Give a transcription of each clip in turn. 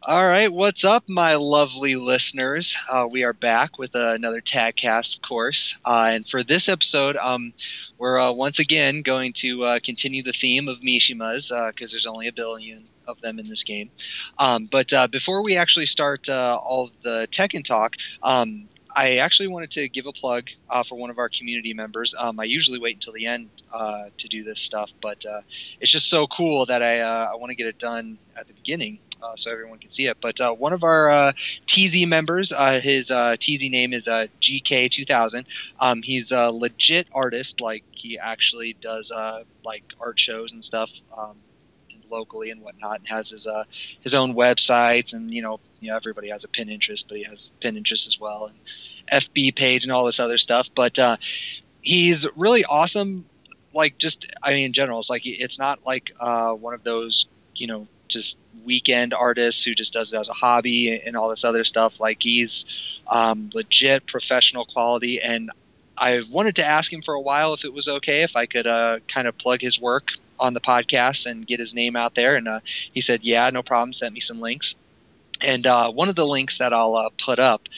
All right, what's up, my lovely listeners? We are back with another TagCast, of course. And for this episode, we're once again going to continue the theme of Mishimas because there's only a billion of them in this game. But before we actually start all of the Tekken talk, I actually wanted to give a plug for one of our community members. I usually wait until the end to do this stuff, but it's just so cool that I want to get it done at the beginning. So everyone can see it. But one of our TZ members, his TZ name is GK2000. He's a legit artist. Like, he actually does like art shows and stuff locally and whatnot, and has his own websites. And everybody has a Pinterest, but he has Pinterest as well, and FB page and all this other stuff. But he's really awesome. Like, just, I mean, in general, it's like, it's not like one of those, just weekend artists who just does it as a hobby and all this other stuff. Like, he's legit professional quality, and I wanted to ask him for a while if it was okay if I could kind of plug his work on the podcast and get his name out there, and he said yeah, no problem, sent me some links. And one of the links that I'll put up,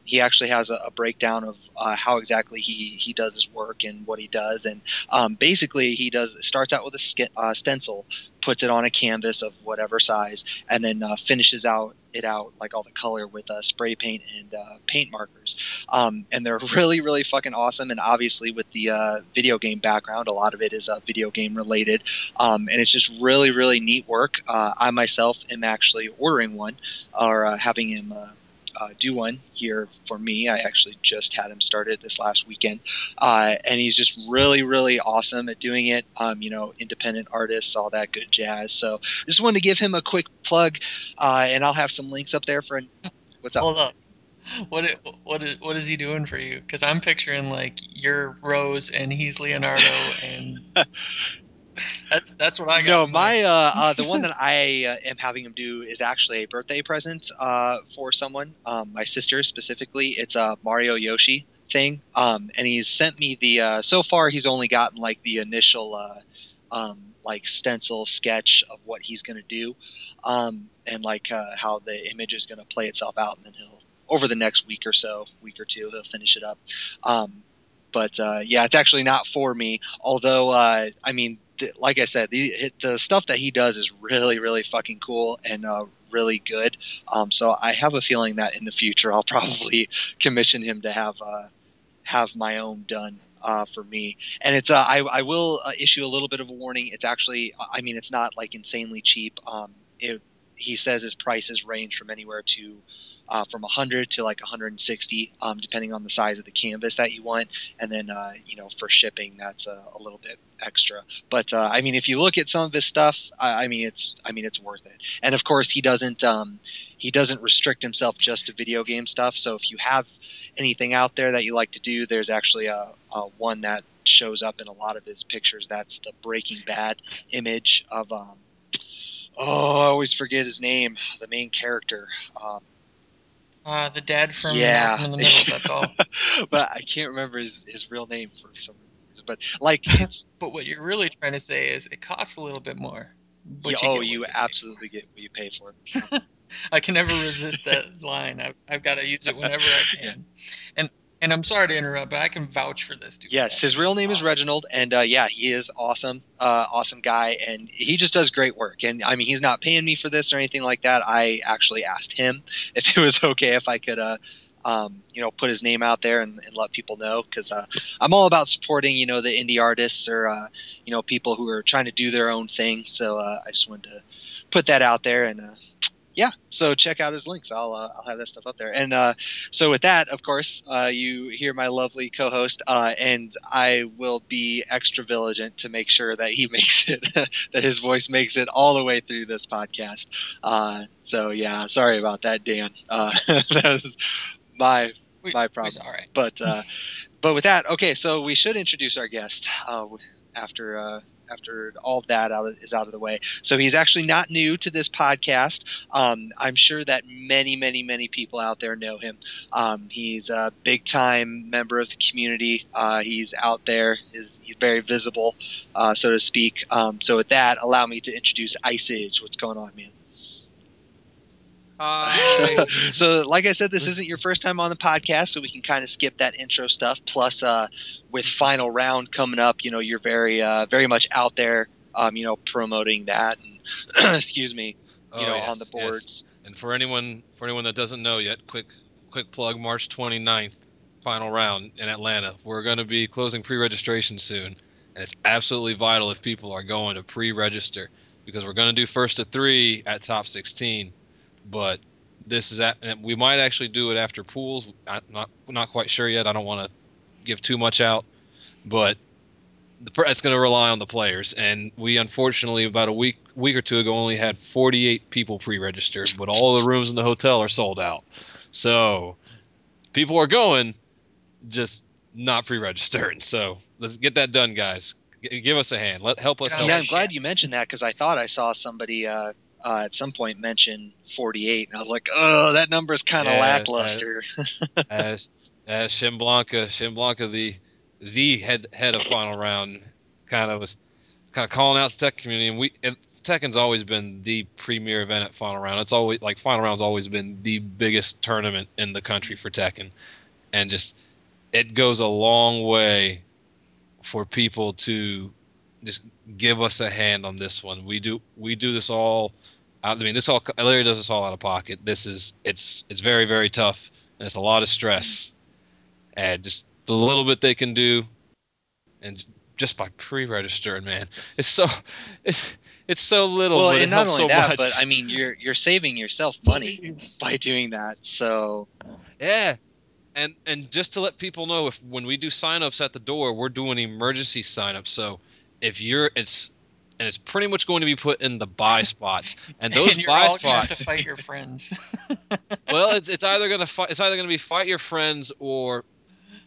he actually has a breakdown of how exactly he does his work and what he does. And basically, he starts out with a stencil, puts it on a canvas of whatever size, and then finishes it out like all the color with spray paint and paint markers. And they're really, really fucking awesome. And obviously, with the video game background, a lot of it is video game related. And it's just really, really neat work. I myself am actually ordering one, or having him do one here for me. I actually just had him start it this last weekend, and he's just really, really awesome at doing it. Independent artists, all that good jazz. So just wanted to give him a quick plug, and I'll have some links up there for. What's up? Hold up. What is he doing for you? Because I'm picturing like you're Rose and he's Leonardo, and that's what I got. No, my the one that I am having him do is actually a birthday present for someone, my sister specifically. It's a Mario Yoshi thing, and he's sent me the. So far, he's only gotten like the initial like stencil sketch of what he's gonna do, and like how the image is gonna play itself out, and then he'll, over the next week or two, he'll finish it up. But yeah, it's actually not for me. Although, I mean, like I said, the stuff that he does is really, really fucking cool and really good. So I have a feeling that in the future I'll probably commission him to have my own done for me. And it's I will issue a little bit of a warning. It's actually, I mean, it's not like insanely cheap. He says his prices range from anywhere to from 100 to like 160, depending on the size of the canvas that you want. And then, for shipping, that's a little bit extra. But I mean, if you look at some of his stuff, I mean, it's worth it. And of course, he doesn't restrict himself just to video game stuff. So if you have anything out there that you like to do, there's actually a one that shows up in a lot of his pictures. That's the Breaking Bad image of I always forget his name, the main character. The dad from Yeah. Malcolm in the Middle. That's all. But I can't remember his real name for some reason. But like, it's But what you're really trying to say is it costs a little bit more. But you absolutely get what you pay for. I can never resist that line. I've got to use it whenever I can. And I'm sorry to interrupt, but I can vouch for this dude. Yes, his real name is Reginald, and yeah, he is awesome, awesome guy, and he just does great work. And I mean, he's not paying me for this or anything like that. I actually asked him if it was okay if I could, put his name out there and let people know, because I'm all about supporting, the indie artists or people who are trying to do their own thing. So I just wanted to put that out there, and yeah, so check out his links. I'll have that stuff up there. And so with that, of course, you hear my lovely co-host, and I will be extra vigilant to make sure that he makes it, that his voice makes it all the way through this podcast. So yeah, sorry about that, Dan. That was my problem. All right. But with that, okay, so we should introduce our guest after all of that is out of the way. So he's actually not new to this podcast. I'm sure that many, many, many people out there know him. He's a big-time member of the community. He's out there. He's very visible, so to speak. So with that, allow me to introduce Ice Age. What's going on, man? Hi. So, like I said, this isn't your first time on the podcast, so we can kind of skip that intro stuff. Plus, with final round coming up, you're very much out there, promoting that. And, excuse me, on the boards. Yes. And for anyone that doesn't know yet, quick plug: March 29th, final round in Atlanta. We're going to be closing pre-registration soon, and it's absolutely vital if people are going to pre-register, because we're going to do first to 3 at top 16. But and we might actually do it after pools. I'm not quite sure yet. I don't want to give too much out, but it's going to rely on the players. And we unfortunately about a week or two ago only had 48 people pre-registered, but all the rooms in the hotel are sold out. So people are going, just not pre-registered. So let's get that done, guys. Give us a hand. Help us. Yeah, I'm glad you mentioned that, because I thought I saw somebody at some point mention 48, and I was like, oh, that number is kind of lackluster. as Shin Blanca, the head of final round, was calling out the Tekken community, and Tekken's always been the premier event at final round. It's always final round's always been the biggest tournament in the country for Tekken, and just it goes a long way for people to just give us a hand on this one. We do this all. Larry does this all out of pocket. It's very, very tough, and it's a lot of stress. And just the little bit they can do, and just by pre-registering, man, it's so little. Well, but and not only that, much. but I mean, you're saving yourself money by doing that. So yeah. And just to let people know, when we do sign-ups at the door, we're doing emergency sign-ups. So if it's pretty much going to be put in the buy spots, and those and buy spots have to fight your friends. Well, it's either gonna be fight your friends or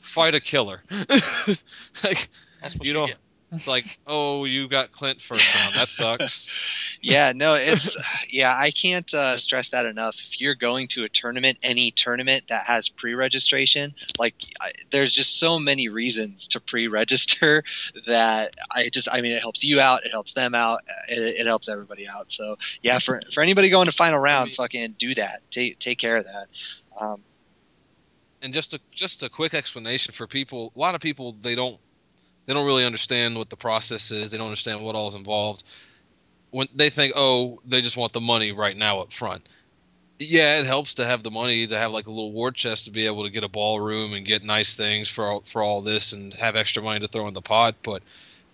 fight a killer. That's what you don't. get. It's like, oh, you got Clint first round. That sucks. Yeah, no, I can't stress that enough. If you're going to a tournament, any tournament that has pre-registration, there's just so many reasons to pre-register that it helps you out, it helps them out, it helps everybody out. So yeah, for anybody going to final round, fucking do that. Take care of that. And just a quick explanation for people. A lot of people, they don't really understand what the process is. They don't understand what all is involved. When they think, oh, they just want the money right now up front. Yeah, it helps to have the money, to have like a little war chest to be able to get a ballroom and get nice things for all this and have extra money to throw in the pot. But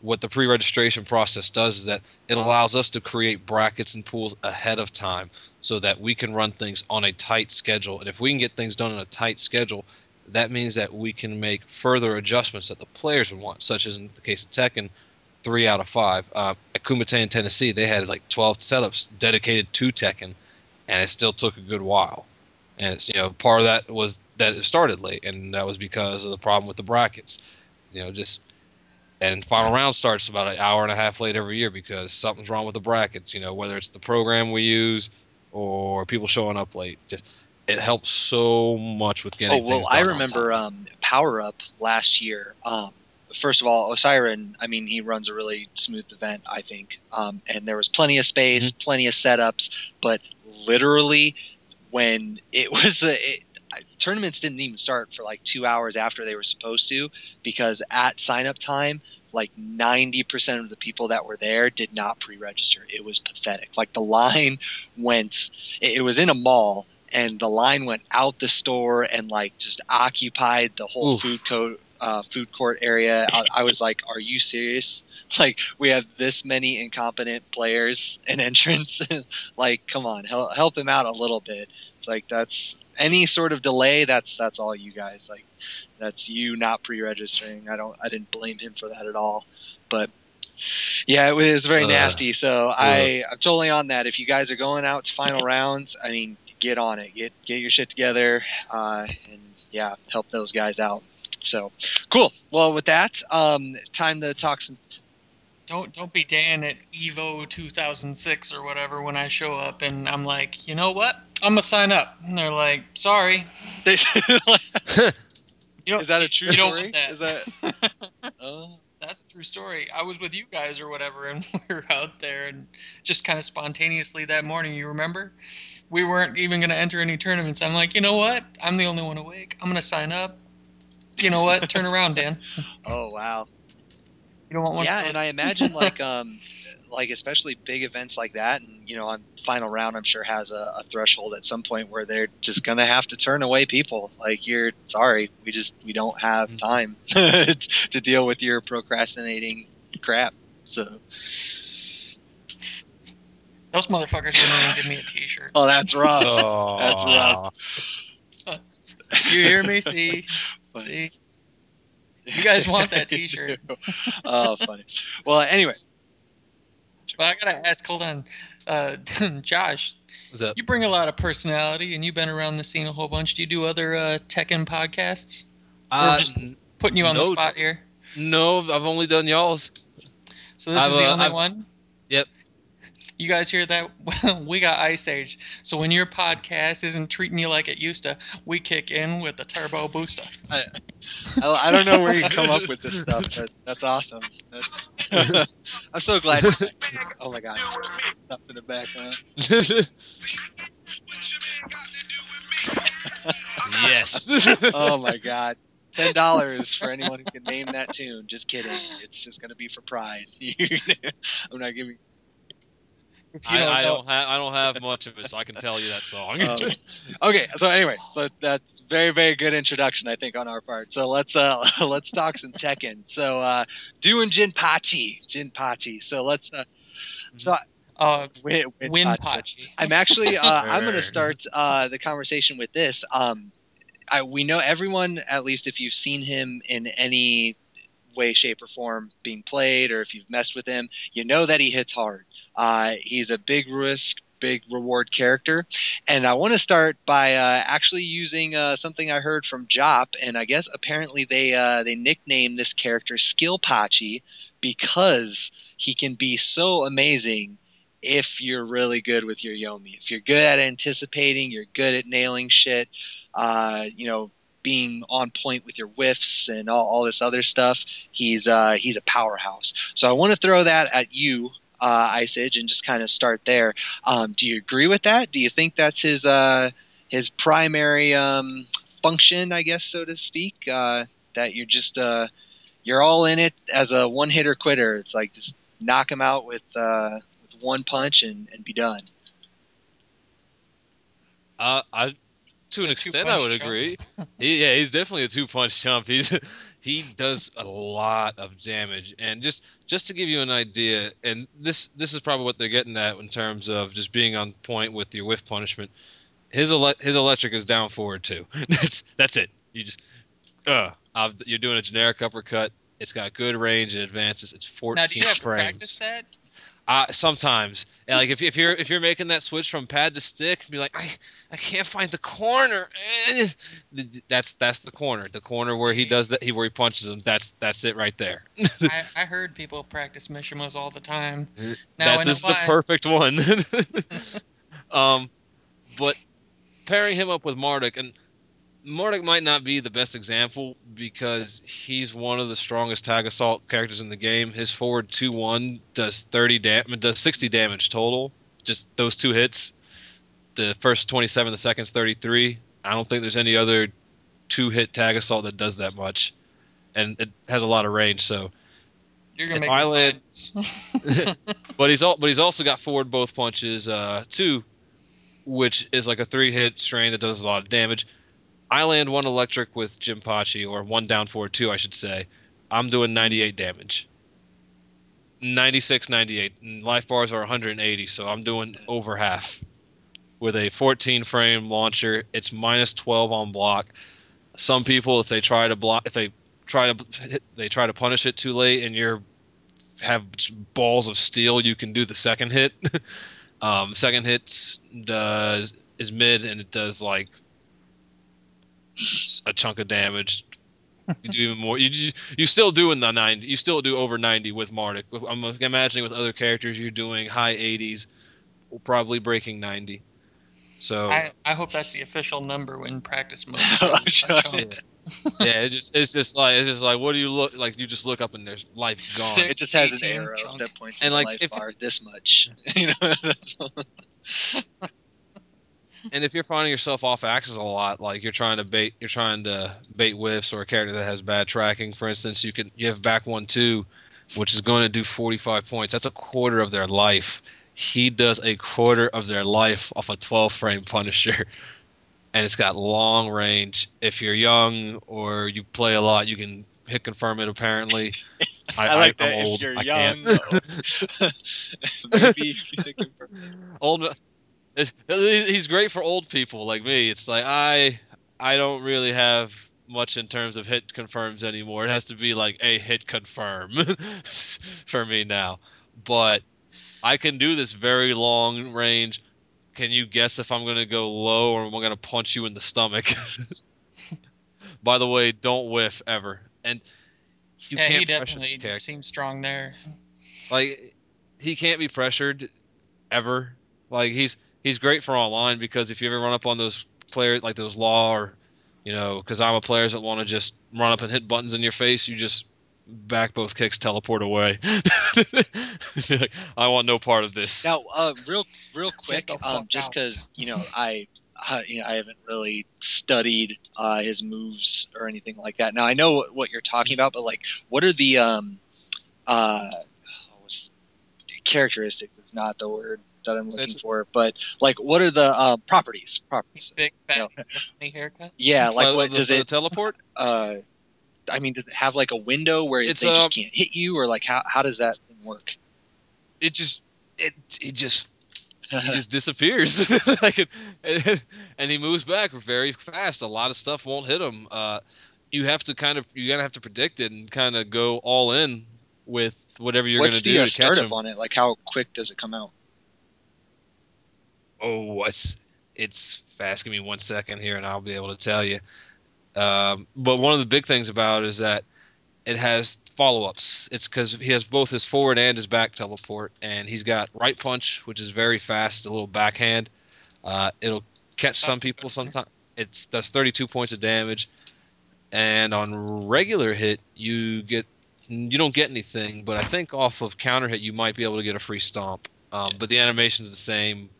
what the pre-registration process does is that it allows us to create brackets and pools ahead of time so that we can run things on a tight schedule. And if we can get things done on a tight schedule, that means that we can make further adjustments that the players would want, such as in the case of Tekken, 3 out of 5. At Kumite in Tennessee, they had 12 setups dedicated to Tekken, and it still took a good while. And it's part of that was that it started late, and that was because of the problem with the brackets. And final round starts about an hour and a half late every year because something's wrong with the brackets. Whether it's the program we use or people showing up late. It helps so much with getting things done. I remember Power Up last year. First of all, Osiris, he runs a really smooth event, I think. And there was plenty of space, plenty of setups, but literally when it was tournaments didn't even start for 2 hours after they were supposed to, because at sign-up time, 90% of the people that were there did not pre-register. It was pathetic. The line went – it was in a mall, and the line went out the store and just occupied the whole food court area. I was like, are you serious? We have this many incompetent players and entrants. Come on, help him out a little bit. It's that's any sort of delay. That's all you guys. That's you not pre-registering. I didn't blame him for that at all. But yeah, it was very nasty. So I'm totally on that. If you guys are going out to final rounds, get on it. Get your shit together, and yeah, help those guys out. So cool. Well, with that, time to talk some. Don't be Dan at Evo 2006 or whatever when I show up and I'm like, you know what? I'm gonna sign up, and they're like, sorry. Is that a true story? Is that? That's a true story. I was with you guys or whatever, and we were out there, and just kind of spontaneously that morning. You remember? we weren't even going to enter any tournaments. I'm like, you know what? I'm the only one awake. I'm going to sign up. You know what? Turn around, Dan. Oh wow. You don't want one. Yeah, of those? and I imagine like especially big events like that, and on final round, I'm sure has a threshold at some point where they're just gonna have to turn away people. Like, you're sorry, we don't have time to deal with your procrastinating crap. So those motherfuckers didn't even give me a T-shirt. oh, that's rough. Oh. That's rough. You hear me? See. You guys want that T-shirt? Oh, funny. Well, anyway. But I gotta ask. Hold on, Josh. What's up? You bring a lot of personality, and you've been around the scene a whole bunch. Do you do other Tekken podcasts? Or just putting you on the spot here? No, I've only done y'all's. So this is the only one? Yep. You guys hear that? We got Ice Age. So when your podcast isn't treating you like it used to, we kick in with the turbo booster. I don't know where you come up with this stuff, but that's awesome. I'm so glad. Oh my god, stuff in the background. Yes. Oh my god. $10 for anyone who can name that tune. Just kidding. It's just gonna be for pride. I'm not giving. I don't have much of it, so I can tell you that song. Okay, so anyway, that's very, very good introduction, I think, on our part. So let's talk some Tekken. So doing Jinpachi. So let's Winpachi. I'm actually I'm going to start the conversation with this. We know everyone, at least if you've seen him in any way, shape, or form being played, or if you've messed with him, you know that he hits hard. He's a big risk, big reward character. And I want to start by actually using something I heard from Jop, and I guess apparently they nicknamed this character Skillpachi because he can be so amazing if you're really good with your Yomi. If you're good at anticipating, you're good at nailing shit, being on point with your whiffs and all this other stuff, he's a powerhouse. So I want to throw that at you, Ice Age, and just kind of start there. Do you agree with that? Do you think that's his primary function, I guess, so to speak? That you're just you're all in it as a one-hitter quitter. It's like just knock him out with one punch and be done. To an extent, I would agree. He's definitely a two-punch chump. He does a lot of damage, and just to give you an idea, and this is probably what they're getting at in terms of just being on point with your whiff punishment. His electric is down forward too. That's it. You just you're doing a generic uppercut. It's got good range and advances. It's 14 now, do you have frames. Practice that? Sometimes, like if you're making that switch from pad to stick, be like, I can't find the corner. That's the corner where he does that. Where he punches him. That's it right there. I heard people practice Mishimas all the time. This is the perfect one. But pairing him up with Marduk, and Marduk might not be the best example because he's one of the strongest tag assault characters in the game. His forward 2-1 does 60 damage total. Just those two hits. The first 27, the second's 33. I don't think there's any other two-hit tag assault that does that much, and it has a lot of range. So you're gonna make but he's also got forward both punches too, which is like a 3-hit strain that does a lot of damage. I land one electric with Jinpachi, or one down forward 2, I should say. I'm doing 98 damage. 96, 98. And life bars are 180, so I'm doing over half. With a 14 frame launcher, it's minus 12 on block. Some people, if they try to punish it too late, and you have balls of steel, you can do the second hit. Second hit is mid, and it does like a chunk of damage. You do even more. You still doing the 90. You still do over 90 with Marduk. I'm imagining with other characters you're doing high 80s, probably breaking 90. So I hope that's the official number when practice mode. It's just like what do you look like? You just look up and there's life gone. It just has an arrow that points to the life bar this much. And if you're finding yourself off axis a lot, like you're trying to bait whiffs or a character that has bad tracking, for instance, you have back 1/2, which is going to do 45 points. That's a quarter of their life. He does a quarter of their life off a 12 frame Punisher, and it's got long range. If you're young or you play a lot, you can hit confirm it. Apparently, I like that. I'm If old. you're I young, can't. maybe Old. He's great for old people like me. It's like I don't really have much in terms of hit confirms anymore. It has to be like a hit confirm for me now. But I can do this very long range. Can you guess if I'm going to go low or am I going to punch you in the stomach? By the way, don't whiff ever. And you Yeah, can't he pressure the definitely character. seems strong there. Like he can't be pressured ever. Like he's great for online because if you ever run up on those players like those law or because I'm a player that want to just run up and hit buttons in your face, you just back both kicks, teleport away. Like, I want no part of this. now, real quick, Get the fuck just out. because I haven't really studied his moves or anything like that. Now I know what you're talking about, but like, what are the characteristics? It's not the word that I'm looking for, but like, what are the properties? Properties. Big fat No. funny haircut. Yeah, like what does the it? teleport? I mean, does it have like a window where It's, they just can't hit you, or like how does that thing work? It just he just disappears. Like and he moves back very fast. A lot of stuff won't hit him. You gotta have to predict it and kind of go all in with whatever you're going to do to What's the catch startup him. on it? Like, how quick does it come out? Oh, it's fast. Give me 1 second here, and I'll be able to tell you. But one of the big things about it is that it has follow-ups. It's because he has both his forward and his back teleport, and he's got right punch, which is very fast, a little backhand. It'll catch some people sometimes. It does 32 points of damage, and on regular hit you don't get anything, but I think off of counter hit you might be able to get a free stomp. But the animation's the same,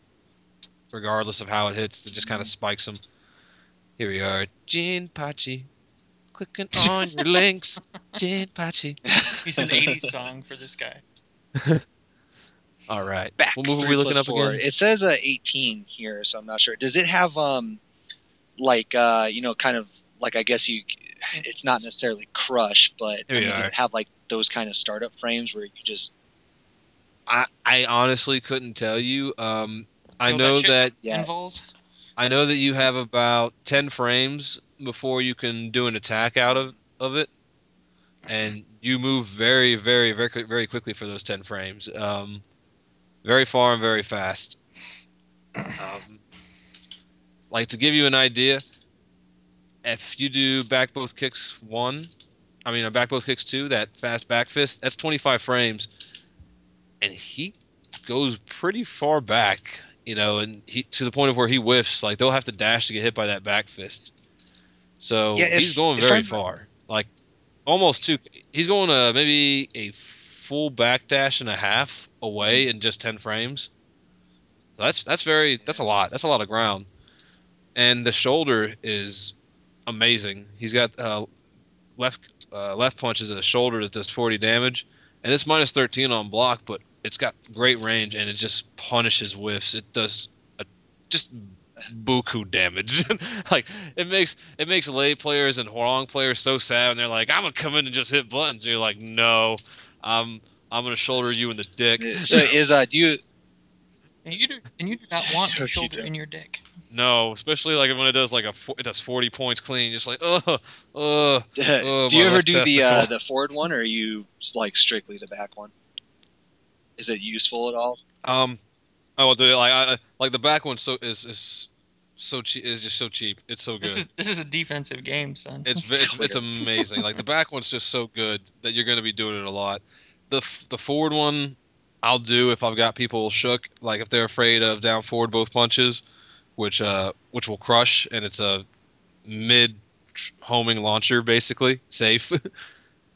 regardless of how it hits. It just kind of spikes them. Here we are, Jinpachi, clicking on your links, Jinpachi. He's an 80s song for this guy. All right. Back. What movie are 3 we looking plus up 4. again? It says 18 here, so I'm not sure. Does it have like kind of like, I guess it's not necessarily crush, but I mean, does it have like those kind of startup frames where you just? I honestly couldn't tell you. I know that I know that you have about 10 frames before you can do an attack out of it, and you move very, very, very, very quickly for those 10 frames. Very far and very fast. Like, to give you an idea, if you do back both kicks 2, that fast back fist, that's 25 frames, and he goes pretty far back. And he to the point of where he whiffs. Like, they'll have to dash to get hit by that back fist. So he's going very far. Like, almost 2. He's going maybe a full back dash and a half away in just 10 frames. So that's a lot. That's a lot of ground. And the shoulder is amazing. He's got left punch is a shoulder that does 40 damage, and it's minus 13 on block, but it's got great range, and it just punishes whiffs. It does just buku damage. Like, it makes lay players and Huarong players so sad, and they're like, I'm gonna come in and just hit buttons. And you're like, no, I'm gonna shoulder you in the dick. So do you? And you do not want a shoulder in your dick. No, especially like when it does it does 40 points clean. Just like Do you ever do the forward one, or are you like strictly the back one? Is it useful at all? I will do it. Like the back one is so cheap. Is just so cheap. It's so good. This is a defensive game, son. It's amazing. Like, the back one's just so good that you're going to be doing it a lot. The forward one I'll do if I've got people shook, like if they're afraid of down forward both punches, which will crush, and it's a mid homing launcher, basically safe.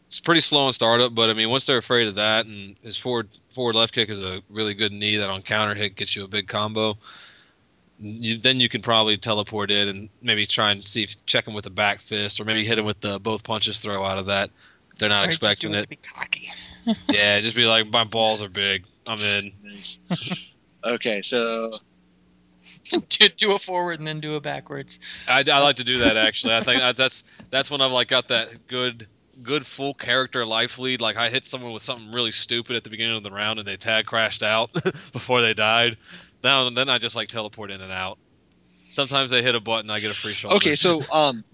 It's pretty slow in startup, but I mean, once they're afraid of that, and his forward left kick is a really good knee that on counter hit gets you a big combo. then you can probably teleport in and maybe try and check him with a back fist, or maybe hit him with the both punches throw out of that. They're not expecting just do it. To be cocky. Yeah, just be like, my balls are big. I'm in. Nice. Okay, so do a forward and then do a backwards. I like to do that actually. I think that's when I've like got that good full character life lead. Like I hit someone with something really stupid at the beginning of the round and they tag crashed out before they died. Then I just like teleport in and out. Sometimes they hit a button, I get a free shoulder. okay, so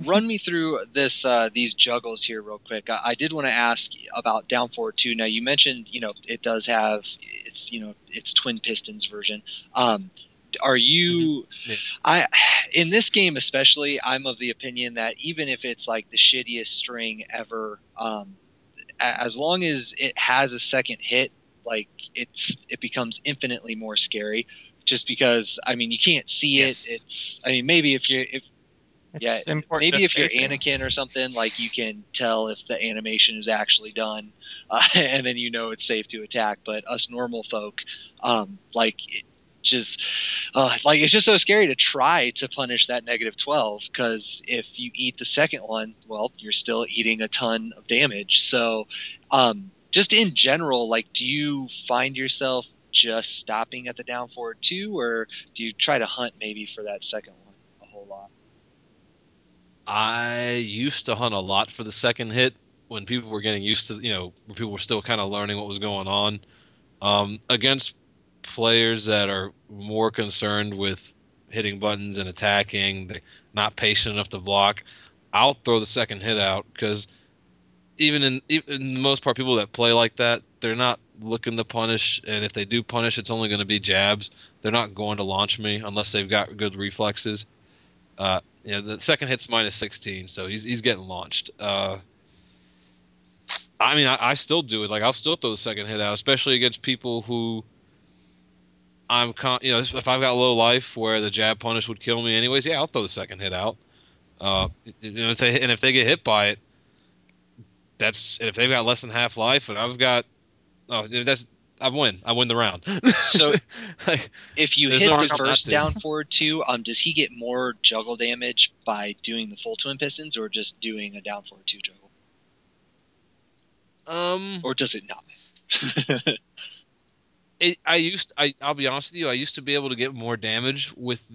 run me through these juggles here real quick. I did want to ask about down forward 2. Now you mentioned it does have its twin pistons version. Are you in this game especially, I'm of the opinion that even if it's like the shittiest string ever, as long as it has a second hit, like it becomes infinitely more scary, just because you can't see it. It's maybe if you're Anakin or something, like you can tell if the animation is actually done, and then it's safe to attack. But us normal folk, it's just so scary to try to punish that -12, because if you eat the second one, well, you're still eating a ton of damage. So just in general, like, do you find yourself just stopping at the down forward 2, or do you try to hunt maybe for that second one a whole lot? I used to hunt a lot for the second hit when people were getting used to, when people were still kind of learning what was going on. Against players that are more concerned with hitting buttons and attacking, they're not patient enough to block, I'll throw the second hit out, because even in the most part, people that play like that, they're not looking to punish, and if they do punish, it's only going to be jabs. They're not going to launch me unless they've got good reflexes. The second hit's -16, so he's getting launched. I still do it. Like, I'll still throw the second hit out, especially against people who if I've got low life where the jab punish would kill me anyways, yeah, I'll throw the second hit out. If they get hit by it, if they've got less than half life and I've got, I win the round. So if you hit the first down forward 2, does he get more juggle damage by doing the full twin pistons, or just doing a down forward 2 juggle? Or does it not? I'll be honest with you, I used to be able to get more damage with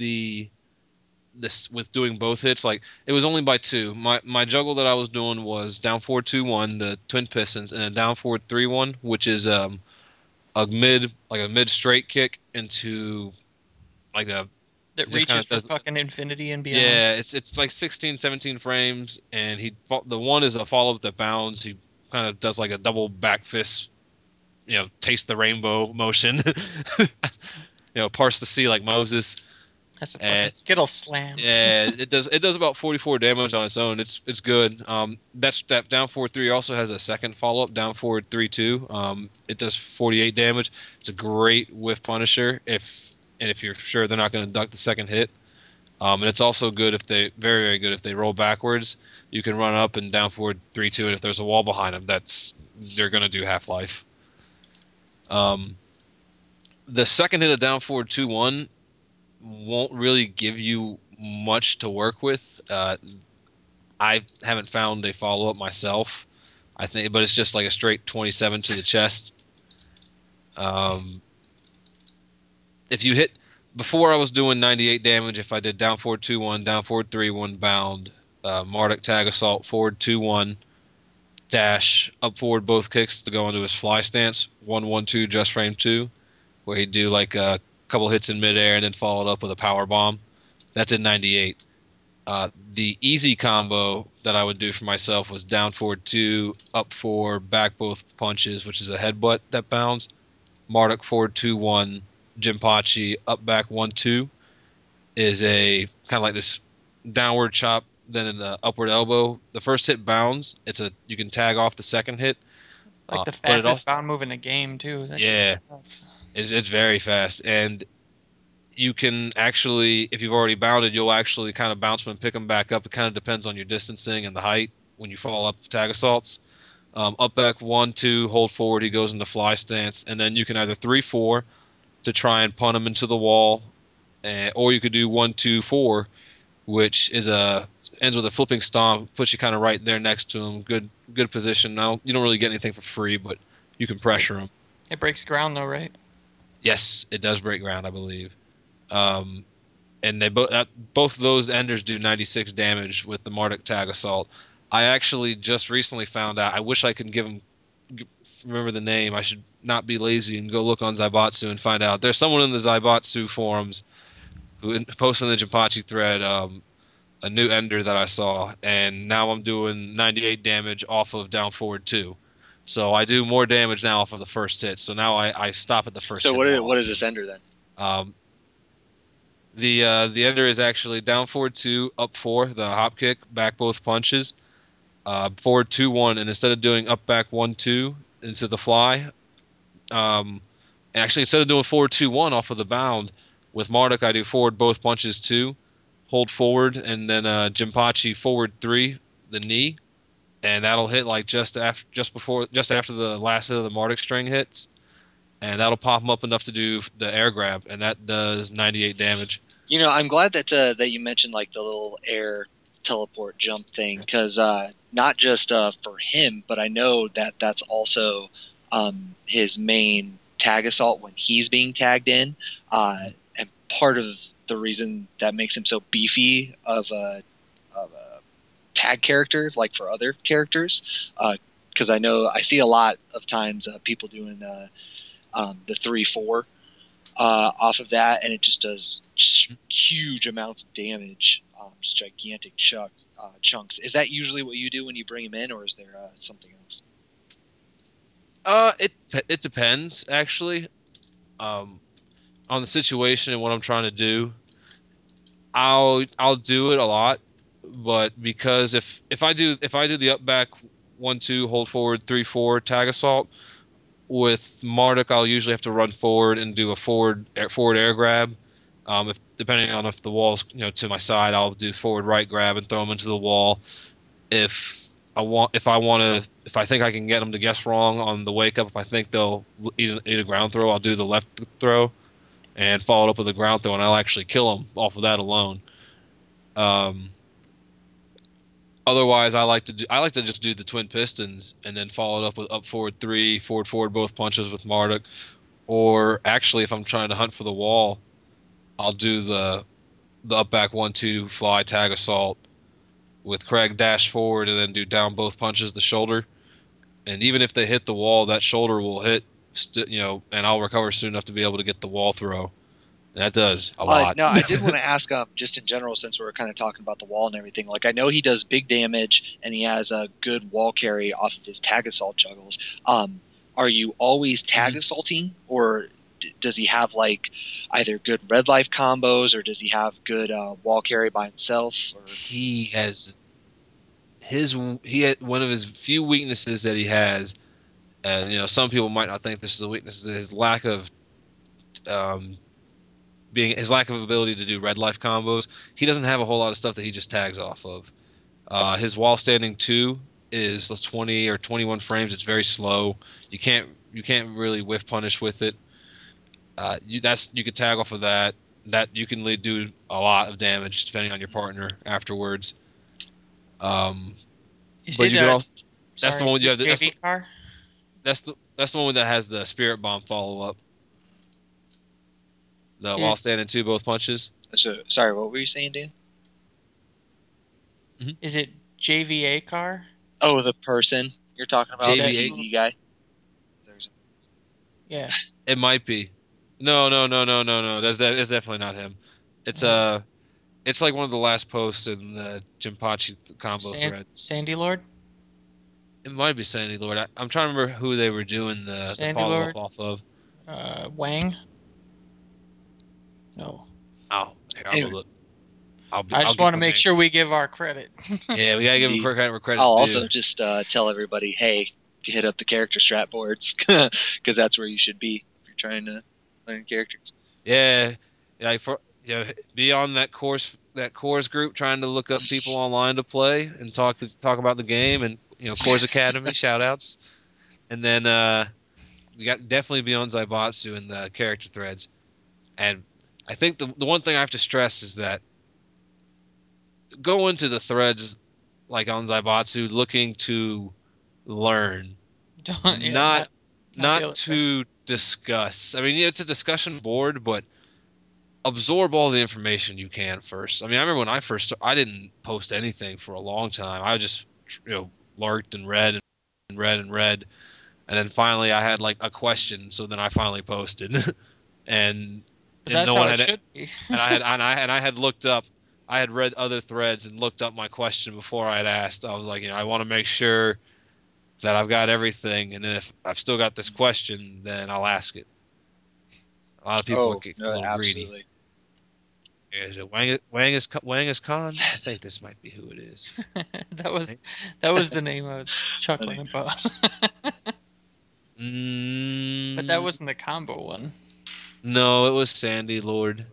with doing both hits. Like, it was only by 2. My juggle that I was doing was down forward 2-1, the twin pistons, and a down forward 3-1, which is a mid straight kick into like a that reaches for fucking infinity and beyond. Yeah, it's like 16, 17 frames, and the one is a follow up that bounds. He kind of does like a double back fist, taste the rainbow motion, parse the sea like Moses. That's a fucking Skittle slam. Yeah, it does about 44 damage on its own. It's good. That down forward 3 also has a second follow up, down forward 3-2. It does 48 damage. It's a great whiff punisher if you're sure they're not going to duck the second hit. And it's also good very, very good if they roll backwards. You can run up and down forward 3-2, and if there's a wall behind them, they're going to do half life. The second hit of down forward 2-1 won't really give you much to work with. I haven't found a follow up myself, I think, but it's just like a straight 27 to the chest. If you hit before, I was doing 98 damage if I did down forward 2-1, down forward 3-1 bound, Marduk tag assault, forward 2-1, dash, up forward both kicks to go into his fly stance, 1-1-2 just frame 2, where he'd do like a couple hits in midair and then followed up with a power bomb. That did 98. The easy combo that I would do for myself was down forward 2, up 4, back both punches, which is a headbutt that bounds, Marduk forward 2-1, Jinpachi up back 1-2 is a kind of like this downward chop, then an upward elbow. The first hit bounds. You can tag off the second hit. It's like the fastest bound move in the game too. It's very fast, and you can actually, if you've already bounded, you'll actually kind of bounce them and pick them back up. It kind of depends on your distancing and the height when you fall up tag assaults. Up back 1-2, hold forward, he goes into fly stance, and then you can either 3-4 to try and punt him into the wall, or you could do 1, 2, 4, which is ends with a flipping stomp, puts you kind of right there next to him. Good position. Now you don't really get anything for free, but you can pressure him. It breaks ground though, right? Yes, it does break ground, I believe. And they both of those enders do 96 damage with the Marduk Tag Assault. I actually just recently found out. I wish I could remember the name. I should not be lazy and go look on Zaibatsu and find out. There's someone in the Zaibatsu forums who posted in the Jinpachi thread a new ender that I saw, and now I'm doing 98 damage off of down forward 2. So I do more damage now off of the first hit. So now I stop at the first hit. So what is this ender then? The ender is actually down forward 2, up 4, the hop kick, back both punches, forward 2, 1, and instead of doing up back 1, 2 into the fly, and actually instead of doing forward 2, 1 off of the bound, with Marduk I do forward both punches 2, hold forward, and then Jinpachi forward 3, the knee, and that'll hit like just after the last hit of the Marduk string hits. And that'll pop him up enough to do the air grab, and that does 98 damage. You know, I'm glad that you mentioned like the little air teleport jump thing, because not just for him, but I know that that's also his main tag assault when he's being tagged in, and part of the reason that makes him so beefy of a tag character, like for other characters, because I see a lot of times people doing the 3-4 off of that, and it just does huge amounts of damage, just gigantic chunks. Is that usually what you do when you bring him in, or is there something else? It depends actually, on the situation and what I'm trying to do. I'll do it a lot, but because if I do the up back 1, 2 hold forward 3, 4 tag assault. With Marduk, I'll usually have to run forward and do a forward air grab. Depending on if the wall's to my side, I'll do forward right grab and throw him into the wall. If I think I can get them to guess wrong on the wake up, if I think they'll eat a ground throw, I'll do the left throw and follow it up with a ground throw, and I'll actually kill them off of that alone. Otherwise, I like to just do the twin pistons and then follow it up with up forward 3, forward both punches with Marduk. Or actually, if I'm trying to hunt for the wall, I'll do the up back 1, 2 fly tag assault with Craig dash forward and then do down both punches the shoulder. And even if they hit the wall, that shoulder will hit, and I'll recover soon enough to be able to get the wall throw. That does a lot. No, I did want to ask, just in general, since we're kind of talking about the wall and everything. Like, I know he does big damage, and he has a good wall carry off of his tag assault juggles. Are you always tag assaulting, or does he have like either good red life combos, or does he have good wall carry by himself? Or? He has one of his few weaknesses that he has, and some people might not think this is a weakness, is his lack of his lack of ability to do red life combos. He doesn't have a whole lot of stuff that he just tags off of. His while standing 2 is 20 or 21 frames. It's very slow. You can't really whiff punish with it. You could tag off of that. That you can do a lot of damage depending on your partner afterwards. But you could also. That's the one you have. That's the one that has the spirit bomb follow up. The while standing 2 both punches. So sorry, what were you saying, Dan? Mm-hmm. Is it JVA car? Oh, the person you're talking about, the TZ guy. Yeah. It might be. No. That's definitely not him. It's it's like one of the last posts in the Jinpachi combo thread. Sandy Lord. It might be Sandy Lord. I'm trying to remember who they were doing the follow up off of. Wang. No. Oh, here, look. I just want to make sure we give our credit. Yeah, we gotta give him credit. I'll also just tell everybody, hey, hit up the character strat boards, because that's where you should be if you're trying to learn characters. Yeah, be on that course group, trying to look up people online to play and talk about the game, and Course Academy shout outs, and then you got definitely be on Zaibatsu and the character threads. And I think the one thing I have to stress is that go into the threads like on Zaibatsu looking to learn, Don't, yeah, not not be able to discuss. I mean, yeah, it's a discussion board, but absorb all the information you can first. I mean, I remember when I didn't post anything for a long time. I just, larked and read and read and read, and then finally I had like a question, so then I finally posted, and But that's no how one it had, should be. and I had looked up, I had read other threads and looked up my question before I had asked. I was like, I want to make sure that I've got everything, and then if I've still got this question, then I'll ask it. A lot of people get a little absolutely. greedy. Is it Wang is Khan? I think this might be who it is. that was the name I was chuckling about. But that wasn't the combo one. No, it was Sandy Lord.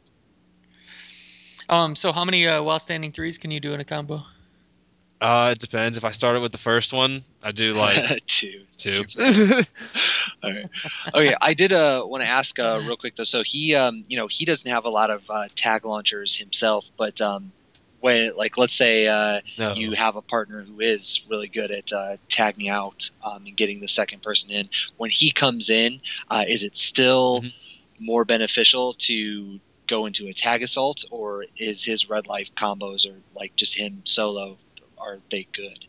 So how many while standing threes can you do in a combo? It depends. If I started with the first one, I do like two. Two. All right. Okay, I did want to ask real quick though. So he he doesn't have a lot of tag launchers himself, but when let's say No. you have a partner who is really good at tagging out and getting the second person in, when he comes in, is it still more beneficial to go into a tag assault, or is his red life combos or like just him solo, are they good?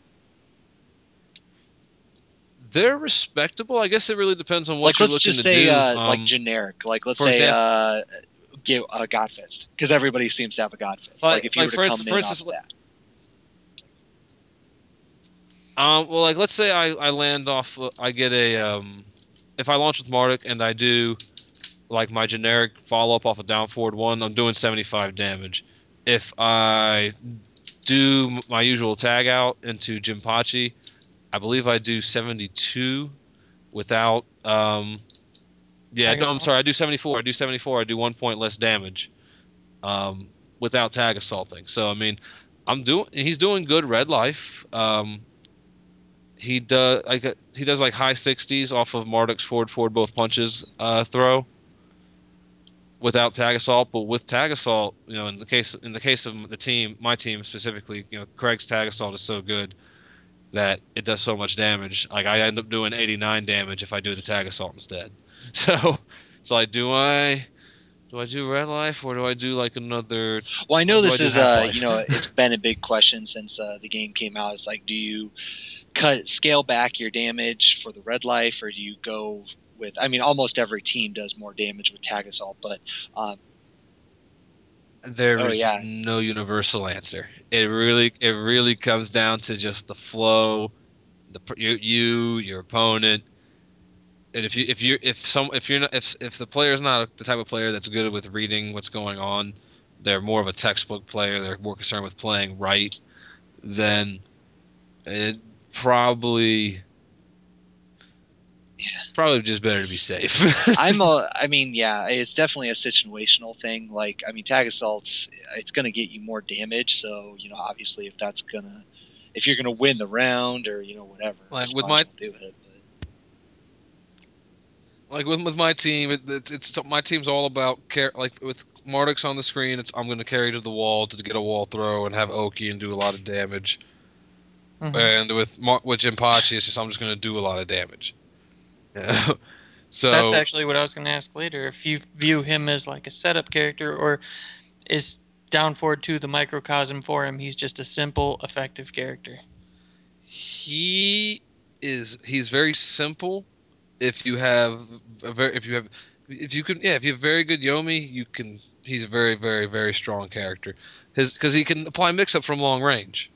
They're respectable. I guess it really depends on what Like you're let's looking just to say do. like generic, like let's for say example- give a Godfist, because everybody seems to have a Godfist. Like- Like if you like were to for come instance- in off that. Well, like let's say I land off. I get a if I launch with Marduk and I do like my generic follow up off a down forward one, I'm doing 75 damage. If I do my usual tag out into Jinpachi, I believe I do 72 without. I'm sorry. I do 74. I do 1 point less damage without tag assaulting. So I mean, he's doing good red life. He does like high 60s off of Marduk's forward both punches throw without tag assault, but with tag assault, in the case of the team, my team specifically, Craig's tag assault is so good that it does so much damage. Like I end up doing 89 damage if I do the tag assault instead. So like, do I do red life, or do I do like another? Well, I know this is Half-Life? it's been a big question since the game came out. It's like, do you scale back your damage for the red life, or do you go with? I mean, almost every team does more damage with tag assault, but there's no universal answer. It really comes down to just the flow, your opponent, and if the player is not the type of player that's good with reading what's going on, they're more of a textbook player. They're more concerned with playing right. Then it probably just better to be safe. I mean, it's definitely a situational thing. Like, I mean, tag assaults, it's going to get you more damage. So, obviously, if you're gonna win the round or whatever, Like just with might my as well do it. Like with my team, it's my team's all about like with Marduk's on the screen, I'm going to carry to the wall to get a wall throw and have Oki and do a lot of damage. And with Jinpachi, it's just I'm just going to do a lot of damage. Yeah. So that's actually what I was going to ask later. If you view him as like a setup character, or is down forward 2 the microcosm for him, he's just a simple, effective character. He's very simple. If you have very good Yomi, he's a very, very, very strong character. Because he can apply mix-up from long range.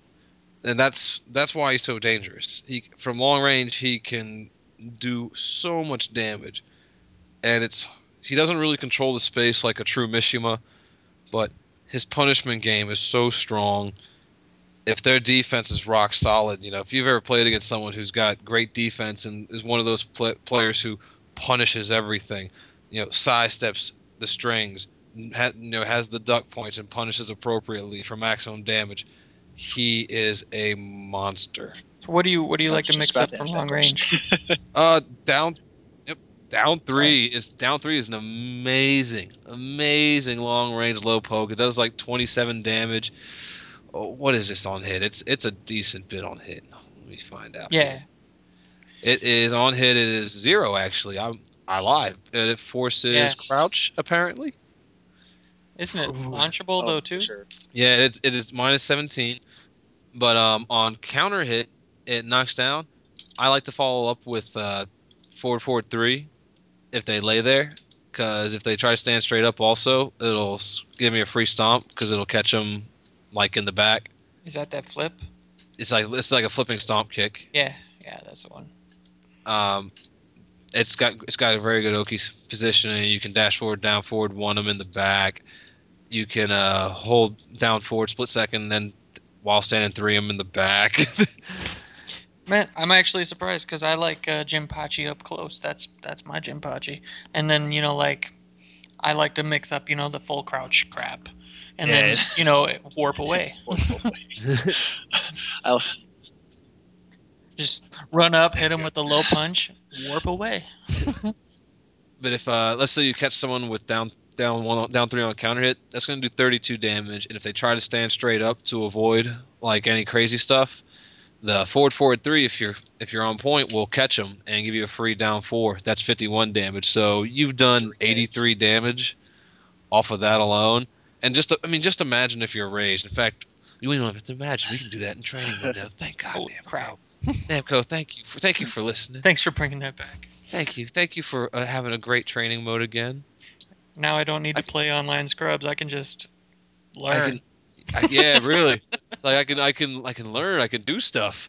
And that's why he's so dangerous. From long range, he can do so much damage. And he doesn't really control the space like a true Mishima, but his punishment game is so strong. If their defense is rock solid, if you've ever played against someone who's got great defense and is one of those players who punishes everything, sidesteps the strings, has the duck points and punishes appropriately for maximum damage, he is a monster. So what do you like to mix up from long range? Down. Yep. Down three is an amazing long range low poke. It does like 27 damage. Oh, what is this on hit? It's a decent bit on hit. Let me find out. Yeah. It is on hit. It is 0 actually. I lied. It forces crouch apparently. Isn't it launchable though too? Sure. Yeah, it is minus 17. But on counter hit, it knocks down. I like to follow up with forward forward 3 if they lay there, because if they try to stand straight up, also it'll give me a free stomp because it'll catch them like in the back. Is that flip? It's like a flipping stomp kick. Yeah, that's the one. It's got a very good Oki positioning. You can dash forward, down forward, one them in the back. You can hold down forward, split second, then while standing 3 them in the back. Man, I'm actually surprised because I like Jinpachi up close. That's my Jinpachi. And then like I like to mix up the full crouch crap, and then warp away. Just run up, hit him with the low punch, warp away. But if let's say you catch someone with down 3 on counter hit, that's going to do 32 damage. And if they try to stand straight up to avoid like any crazy stuff, the forward 3, if you're on point, will catch them and give you a free down 4. That's 51 damage. So you've done 83 damage off of that alone. And just imagine if you're raged. In fact, you don't have to imagine. We can do that in training mode now. Thank God, Holy crap. Namco, thank you for listening. Thanks for bringing that back. Thank you for having a great training mode again. Now I don't need to play online scrubs. I can just learn. Yeah, really. It's like I can learn. I can do stuff.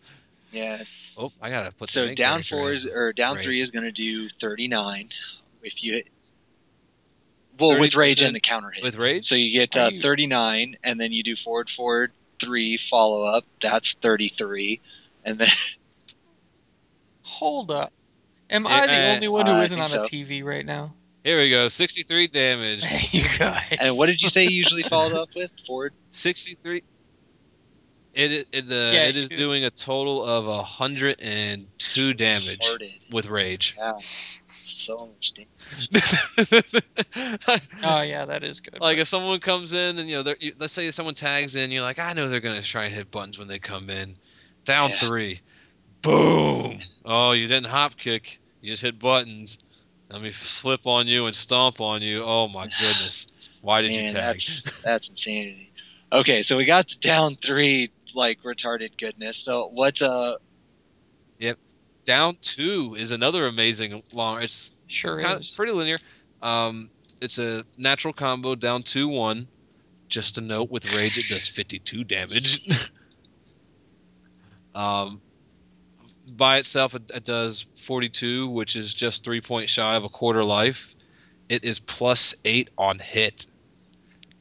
Yeah. Oh, I gotta put. So down 3 is gonna do 39 if you hit. Well, with rage and the counter hit. With rage, so you get 39, and then you do forward 3 follow up. That's 33, and then. Hold up. Am I the only one who isn't on a TV right now? Here we go. 63 damage. Thank you guys. And what did you say you usually followed up with? Forward? 63. It is doing a total of 102 damage with rage. Yeah. So much damage. Oh yeah, that is good. Like if someone comes in and let's say someone tags in, you're like, I know they're gonna try and hit buttons when they come in. Down 3. Boom. Oh, you didn't hop kick. You just hit buttons. Let me flip on you and stomp on you. Oh my goodness! Why did you tag? That's insanity. Okay, so we got the down 3 like retarded goodness. So what's Yep, down 2 is another amazing long. It's pretty linear. It's a natural combo. Down 2-1. Just a note, with rage it does 52 damage. By itself, it does 42, which is just 3 points shy of a quarter life. It is +8 on hit.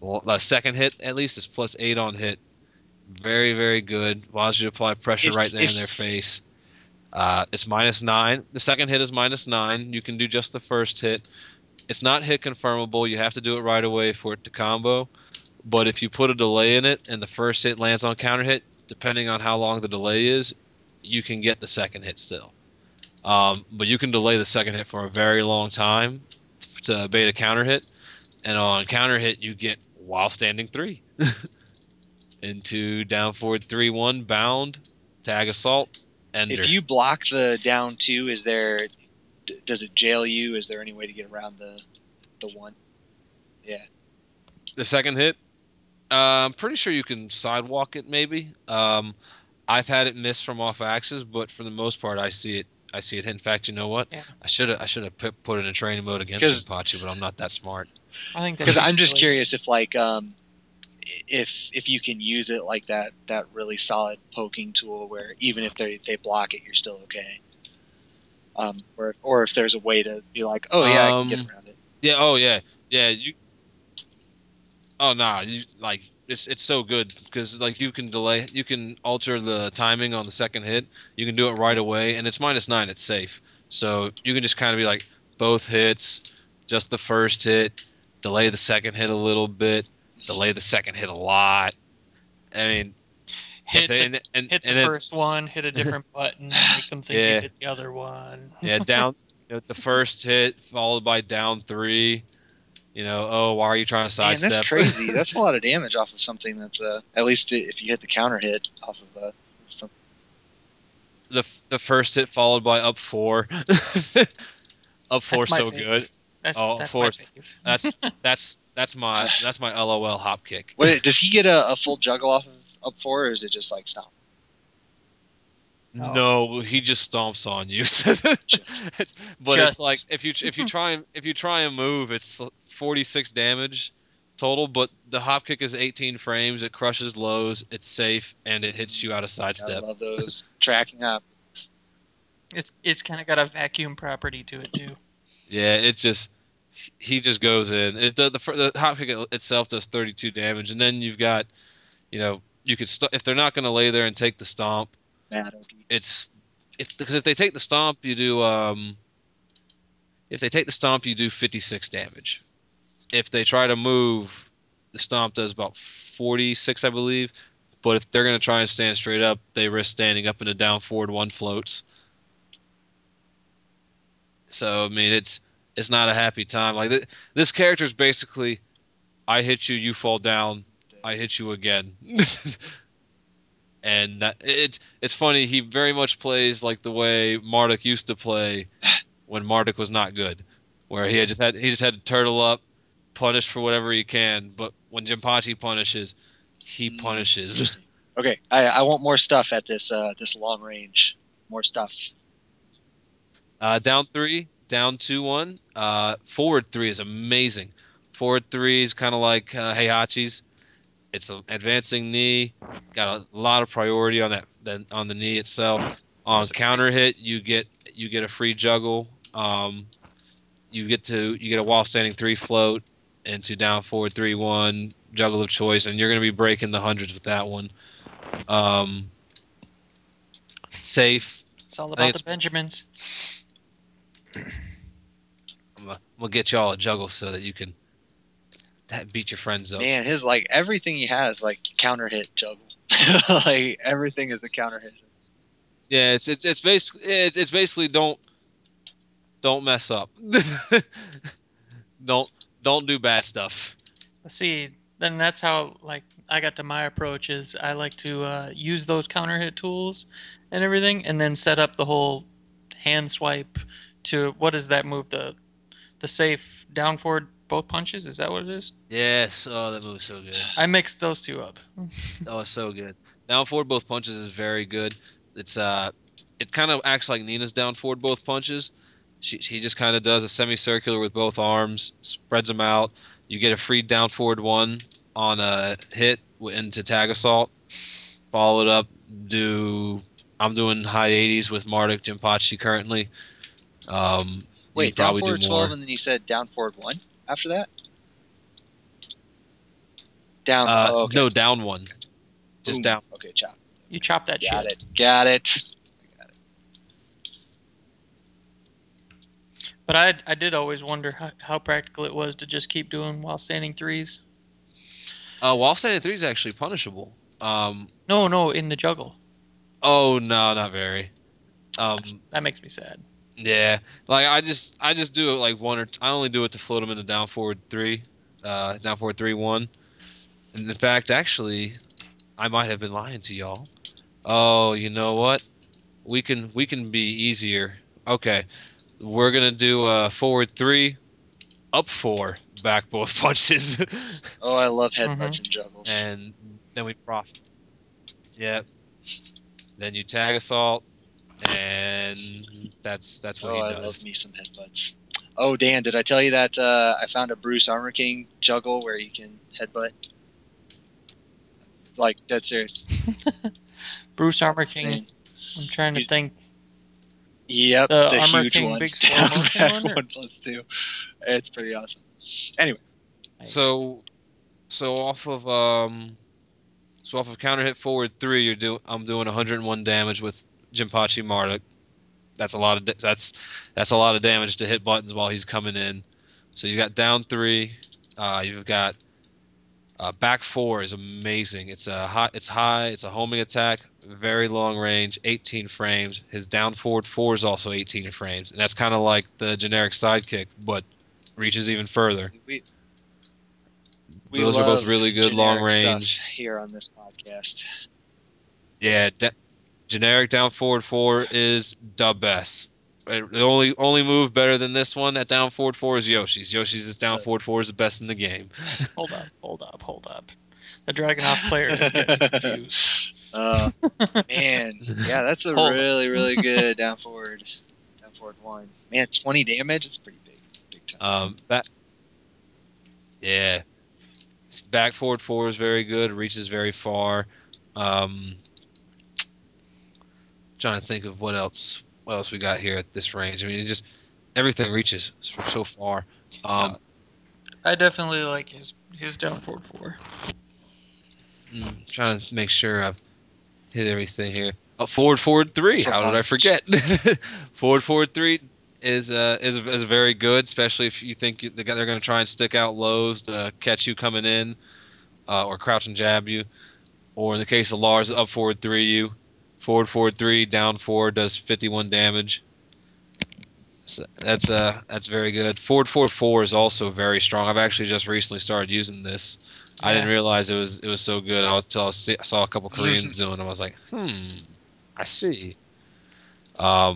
Well, the second hit, at least, is +8 on hit. Very, very good. Allows you to apply pressure right there in their face. It's -9. The second hit is -9. You can do just the first hit. It's not hit confirmable. You have to do it right away for it to combo. But if you put a delay in it and the first hit lands on counter hit, depending on how long the delay is, you can get the second hit still. But you can delay the second hit for a very long time to bait a counter hit. And on counter hit, you get while standing 3. Into down forward 3-1, bound, tag assault, ender. If you block the down 2, does it jail you? Is there any way to get around the 1? Yeah. The second hit? I'm pretty sure you can sidewalk it maybe. I've had it miss from off axis, but for the most part, I see it hit. In fact, you know what? Yeah. I should have put it in training mode against Jinpachi, but I'm not that smart. I think because I'm just curious if if you can use it like that really solid poking tool where even if they block it, you're still okay. Or if there's a way to be like, oh yeah, I can get around it. Yeah. Oh yeah. Yeah. It's so good because like you can alter the timing on the second hit. You can do it right away, and it's -9. It's safe, so you can just kind of be like both hits, just the first hit, delay the second hit a little bit, delay the second hit a lot. I mean, hit the first one, hit a different button, make them think you hit the other one. Yeah, down the first hit followed by down 3. Oh, why are you trying to Man, sidestep? that's crazy. That's a lot of damage off of something that's at least if you hit the counter hit off of something. The first hit followed by up 4. Up 4 so fave. good. That's 4. my That's my LOL hop kick. Wait, does he get a full juggle off of up 4, or is it just like stomp? No, he just stomps on you. But it's like if you try and move, it's 46 damage total. But the hop kick is 18 frames. It crushes lows. It's safe and it hits you out of sidestep. I love those tracking up. It's kind of got a vacuum property to it too. Yeah, he just goes in. The hop kick itself does 32 damage, and then you've got, you could if they're not going to lay there and take the stomp. Because if they take the stomp, you do 56 damage. If they try to move, the stomp does about 46, I believe. But if they're going to try and stand straight up, they risk standing up into down forward 1 floats. So I mean, it's not a happy time. Like this character's basically, I hit you, you fall down, I hit you again. And it's funny. He very much plays like the way Marduk used to play when Marduk was not good, where he just had to turtle up, punish for whatever he can. But when Jinpachi punishes, he punishes. Okay, I want more stuff at this long range. More stuff. Down 3, down 2-1. Forward 3 is amazing. Forward 3 is kind of like Heihachi's. It's an advancing knee, got a lot of priority on the knee itself. On counter hit, you get a free juggle. You get a while standing 3 float into down forward 3-1 juggle of choice, and you're going to be breaking the hundreds with that one. Safe. It's all about the Benjamins. I'm gonna get y'all a juggle so that you can beat your friends up. Man, his everything he has counter hit juggle. Like everything is a counter hit. Yeah, it's basically don't mess up. don't do bad stuff. See, then that's how I got to my approach is I like to use those counter hit tools and everything, and then set up the whole hand swipe to what is that move, the safe down forward both punches? Is that what it is? Yes. Oh, that move's so good. I mixed those two up. Oh, it's so good. Down forward both punches is very good. It's it kind of acts like Nina's down forward both punches. She just kind of does a semicircular with both arms, spreads them out. You get a free down forward 1 on a hit into tag assault. Follow it up. I'm doing high 80s with Marduk Jinpachi currently. Wait, down forward 12, and then you said down forward 1 after that? Down. Okay. No, down 1. Just down. Okay, chop. You chop that shit. Got it. But I did always wonder how practical it was to just keep doing while standing 3s. While standing 3 is actually punishable. No, in the juggle. Oh no, not very. That makes me sad. Yeah, I just do it I only do it to float them into down forward 3, down forward 3-1. And in fact, actually, I might have been lying to y'all. Oh, you know what? We can be easier. Okay, we're gonna do forward 3, up 4, back both punches. Oh, I love headbutts and juggles. And then we profit. Yep. Then you tag assault, and that's what he does. I love me some headbutts. Oh, Dan, did I tell you that I found a Bruce Armor King juggle where you can headbutt? Dead serious. Bruce Armor King. I'm trying to think. Yep, the Armor huge King one. big slow motion one. 1+2. It's pretty awesome. Anyway. Nice. So off of counter hit forward 3, I'm doing 101 damage with Jinpachi Marduk. That's a lot of damage to hit buttons while he's coming in. So you got down 3, you've got Back 4 is amazing. It's high. It's a homing attack, very long range, 18 frames. His down forward 4 is also 18 frames, and that's kind of like the generic sidekick, but reaches even further. We Those are both really good long generic range stuff here on this podcast. Yeah, generic down forward 4 is the best. The only move better than this one at down forward 4 is Yoshi's. Yoshi's down forward 4 is the best in the game. Hold up. The Dragunov player is getting confused. Man, yeah, that's a really good down forward 1. Man, 20 damage. It's pretty big time. Yeah, back forward 4 is very good. Reaches very far. Trying to think of what else we got here at this range. I mean, everything reaches so far. I definitely like his down forward 4. Trying to make sure I've hit everything here. Forward 3. How did I forget? Forward 3 is very good, especially if you think they're going to try and stick out lows to catch you coming in, or crouch and jab you, or in the case of Lars, up forward 3 you. Forward 3, down 4 does 51 damage. So that's very good. Forward 4 is also very strong. I've actually just recently started using this. Yeah. I didn't realize it was so good until I saw a couple Koreans doing it. I was like, I see. I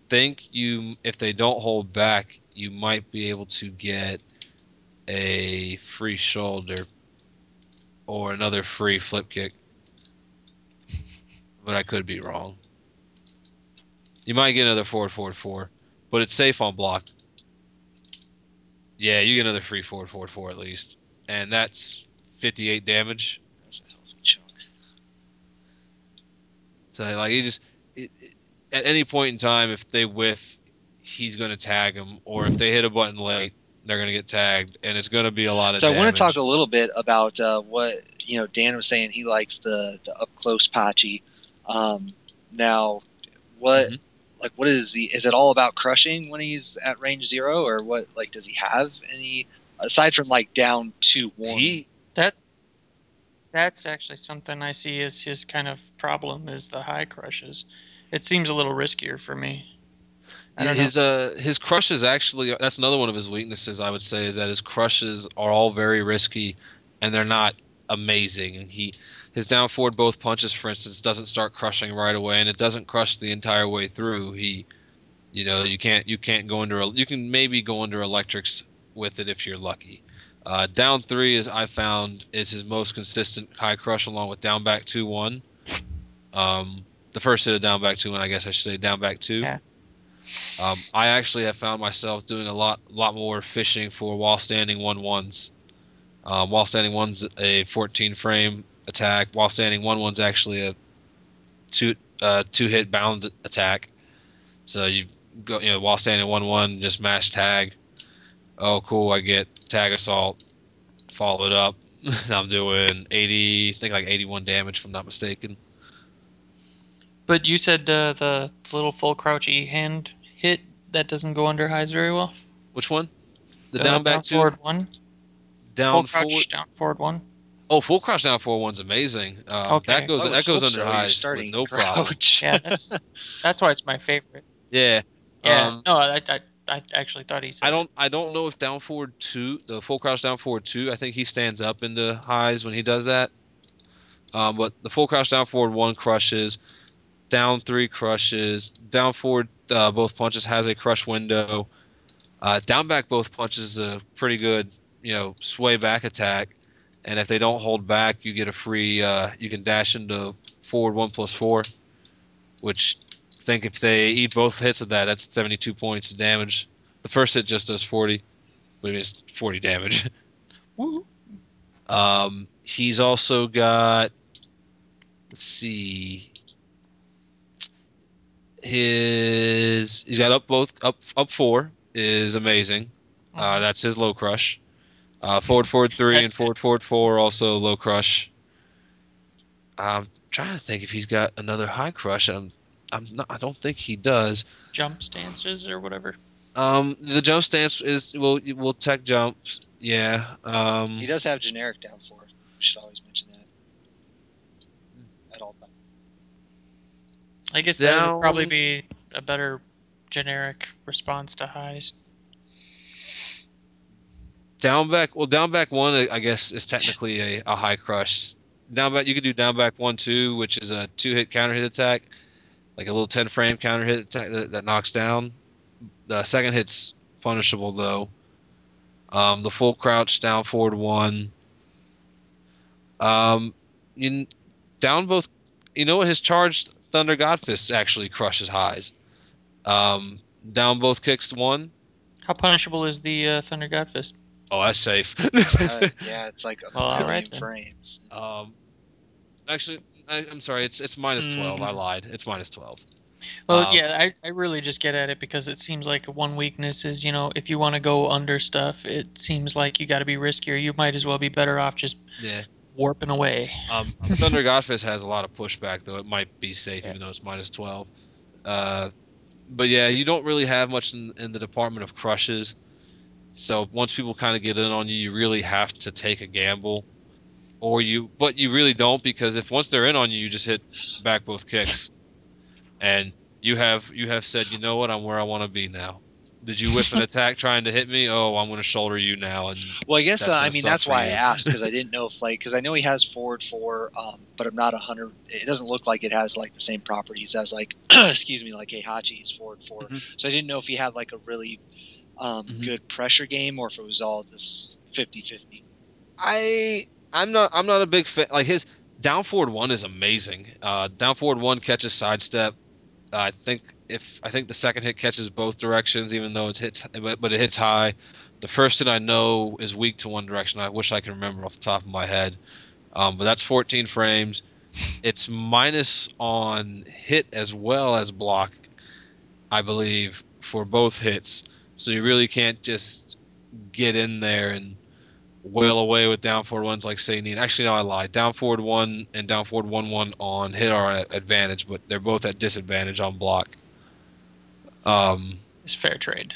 think if they don't hold back, you might be able to get a free shoulder or another free flip kick. But I could be wrong. You might get another forward 4, but it's safe on block. Yeah, you get another free forward 4 at least, and that's 58 damage. That's a healthy chunk. So like at any point in time, if they whiff, he's going to tag them, or if they hit a button late, they're going to get tagged, and it's going to be a lot of damage. So I want to talk a little bit about what Dan was saying. He likes the up close Pachi. Now, what is it all about crushing when he's at range 0, or what? Like, does he have any aside from like down 2-1? That's actually something I see as his kind of problem is the high crushes. It seems a little riskier for me. His crushes actually, that's another one of his weaknesses, I would say, is that his crushes are all very risky and they're not amazing. And his down forward both punches, for instance, doesn't start crushing right away, and it doesn't crush the entire way through. You can't go under. You can maybe go under electrics with it if you're lucky. Down 3 I found is his most consistent high crush, along with down back 2-1. The first hit of down back 2-1, I guess I should say down back 2. Yeah. I actually have found myself doing a lot more fishing for while standing 1-1s. While standing 1's a 14 frame attack. While standing 1-1's actually a two hit bound attack. So you go, while standing 1-1, just mash tag. Oh, cool! I get tag assault. Follow it up. I'm doing 81 damage if I'm not mistaken. But you said the little full crouchy hand hit that doesn't go under highs very well. Which one? The down back 2. Forward 1. Down full crouch, forward. down forward 1. Oh, full crouch down forward 1's amazing. Okay. That goes under highs with no problem. Yeah, that's why it's my favorite. Yeah. Yeah. No, I actually thought he said. I don't know if down forward 2, the full crouch down forward 2, I think he stands up into highs when he does that. But the full crouch down forward 1 crushes. Down 3 crushes. Down forward both punches has a crush window. Down back both punches is a pretty good, sway back attack. And if they don't hold back, you get a free. You can dash into forward 1+4, which I think if they eat both hits of that, that's 72 points of damage. The first hit just does 40, but it's 40 damage. Woo. He's also got. Let's see. He's got up 4 is amazing. That's his low crush. Forward 3 and forward 4 also low crush. I'm trying to think if he's got another high crush. I don't think he does. Jump stances or whatever. The jump stance will tech jumps. Yeah. He does have generic down 4. We should always mention that at all times. I guess that would probably be a better generic response to highs. Down back 1, I guess, is technically a high crush. You could do down back 1-2, which is a 2-hit counter hit attack, like a little 10-frame counter hit attack that knocks down. The second hit's punishable though. The full crouch down forward 1. You down both. You know what? His charged Thunder Godfist actually crushes highs. Down both kicks 1. How punishable is the Thunder Godfist? Oh, that's safe. Yeah, it's like a Well, million frames. Actually, I'm sorry. It's minus 12. I lied. It's minus 12. Well, yeah, I really just get at it because it seems like one weakness is, if you want to go under stuff, it seems like you got to be riskier. You might as well be better off just warping away. Thunder Godfist has a lot of pushback, though. It might be safe, even though it's minus 12. But yeah, you don't really have much in the department of crushes. So once people kind of get in on you, you really have to take a gamble. But you really don't, because once they're in on you, you just hit back both kicks. And you have said, you know what, I'm where I want to be now. Did you whiff an attack trying to hit me? Oh, I'm going to shoulder you now. And well, I guess that's why I asked, because I didn't know if because I know he has forward 4, but I'm not 100. It doesn't look like it has like the same properties as excuse me, like Heihachi's forward 4. Mm-hmm. So I didn't know if he had like a really good pressure game, or if it was all just 50-50. I'm not a big fan. Like his down forward 1 is amazing. Down forward 1 catches sidestep. I think the second hit catches both directions, even though it hits high. The first hit I know is weak to one direction. I wish I could remember off the top of my head. But that's 14 frames. It's minus on hit as well as block, I believe, for both hits. So you really can't just get in there and wail away with down forward 1s like say need. Actually, no, I lied. Down forward 1 and down forward 1-1 on hit are at advantage, but they're both at disadvantage on block. It's fair trade.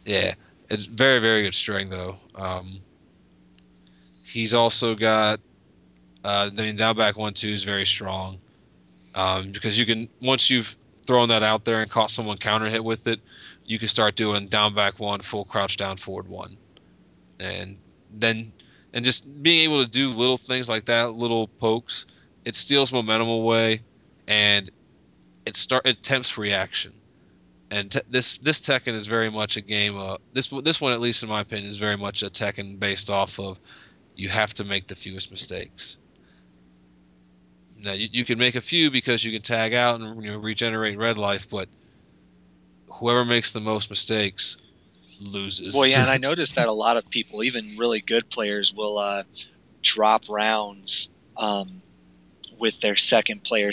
Yeah, it's very, very good string though. He's also got down back 1-2 is very strong, because you can, once you've thrown that out there and caught someone counter hit with it, you can start doing down back 1, full crouch down forward 1, and just being able to do little things like that, little pokes, it steals momentum away, and it tempts reaction. And this Tekken is very much a game. This one, at least in my opinion, is very much a Tekken based off of you have to make the fewest mistakes. Now you can make a few because you can tag out and regenerate red life, but whoever makes the most mistakes loses. Well, yeah, and I noticed that a lot of people, even really good players, will drop rounds with their second player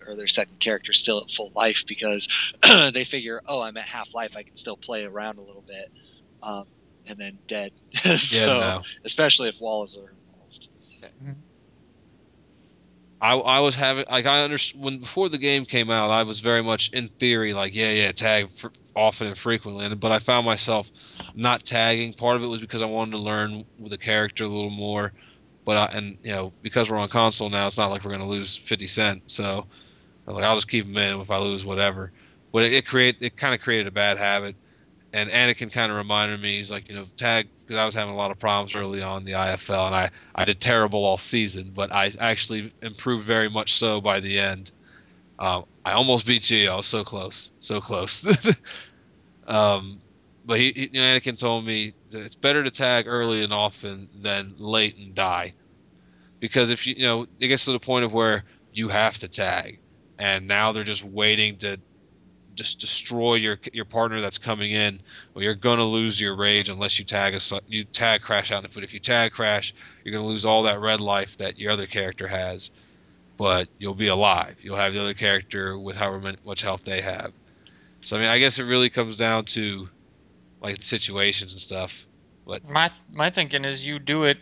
or their second character still at full life, because they figure, oh, I'm at half life, I can still play around a little bit, and then dead. Especially if walls are involved. I was having, like, I understand when before the game came out, I was very much in theory like, tag often and frequently, but I found myself not tagging. Part of it was because I wanted to learn the character a little more, but because we're on console now, it's not like we're going to lose 50 cents, so I was like, I'll just keep him in. If I lose, whatever. But it kind of created a bad habit, and Anakin kind of reminded me. He's like, tag, because I was having a lot of problems early on in the IFL, and I did terrible all season, but I actually improved very much so by the end. I almost beat you. I was so close. But Anakin told me that it's better to tag early and often than late and die, because if it gets to the point of where you have to tag, and now they're just waiting to just destroy your partner that's coming in. Well, you're gonna lose your rage unless you tag crash out in the foot. If you tag crash, you're gonna lose all that red life that your other character has, but you'll be alive. You'll have the other character with however much health they have. So I guess it really comes down to like situations and stuff. But my thinking is you do it,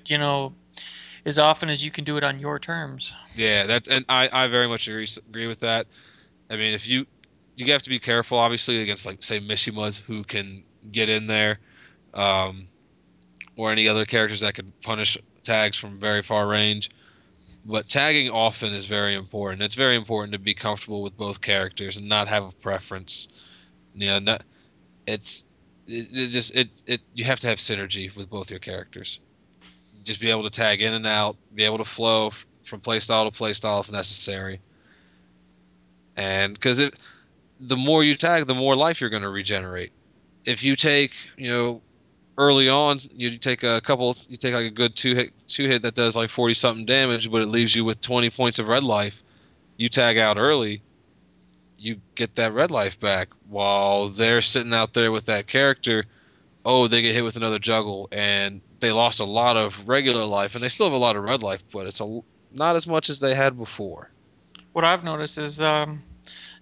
as often as you can do it on your terms. Yeah, and I very much agree with that. If you have to be careful, obviously, against, like, say, Mishimas who can get in there, or any other characters that could punish tags from very far range. But tagging often is very important. It's very important to be comfortable with both characters and not have a preference. You know, not, it's it just it you have to have synergy with both your characters. Just be able to tag in and out, be able to flow from playstyle to playstyle if necessary. And because the more you tag, the more life you're going to regenerate. If you take, early on, you take like a good two hit that does like 40 something damage, but it leaves you with 20 points of red life. You tag out early, you get that red life back. While they're sitting out there with that character, they get hit with another juggle, and they lost a lot of regular life, and they still have a lot of red life, but it's not as much as they had before. What I've noticed is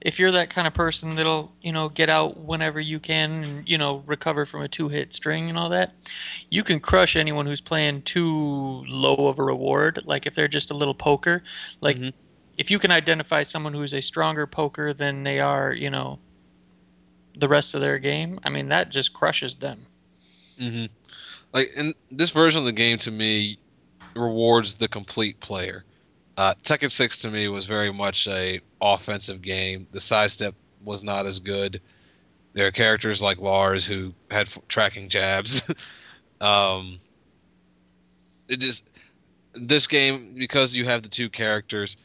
if you're that kind of person that'll, get out whenever you can and, recover from a 2-hit string and all that, you can crush anyone who's playing too low of a reward. Like if they're just a little poker, like if you can identify someone who's a stronger poker than they are, the rest of their game, I mean, that just crushes them. Like, in this version of the game, to me, rewards the complete player. Tekken 6 to me was very much a offensive game. The sidestep was not as good. There are characters like Lars who had tracking jabs. This game, because you have the two characters,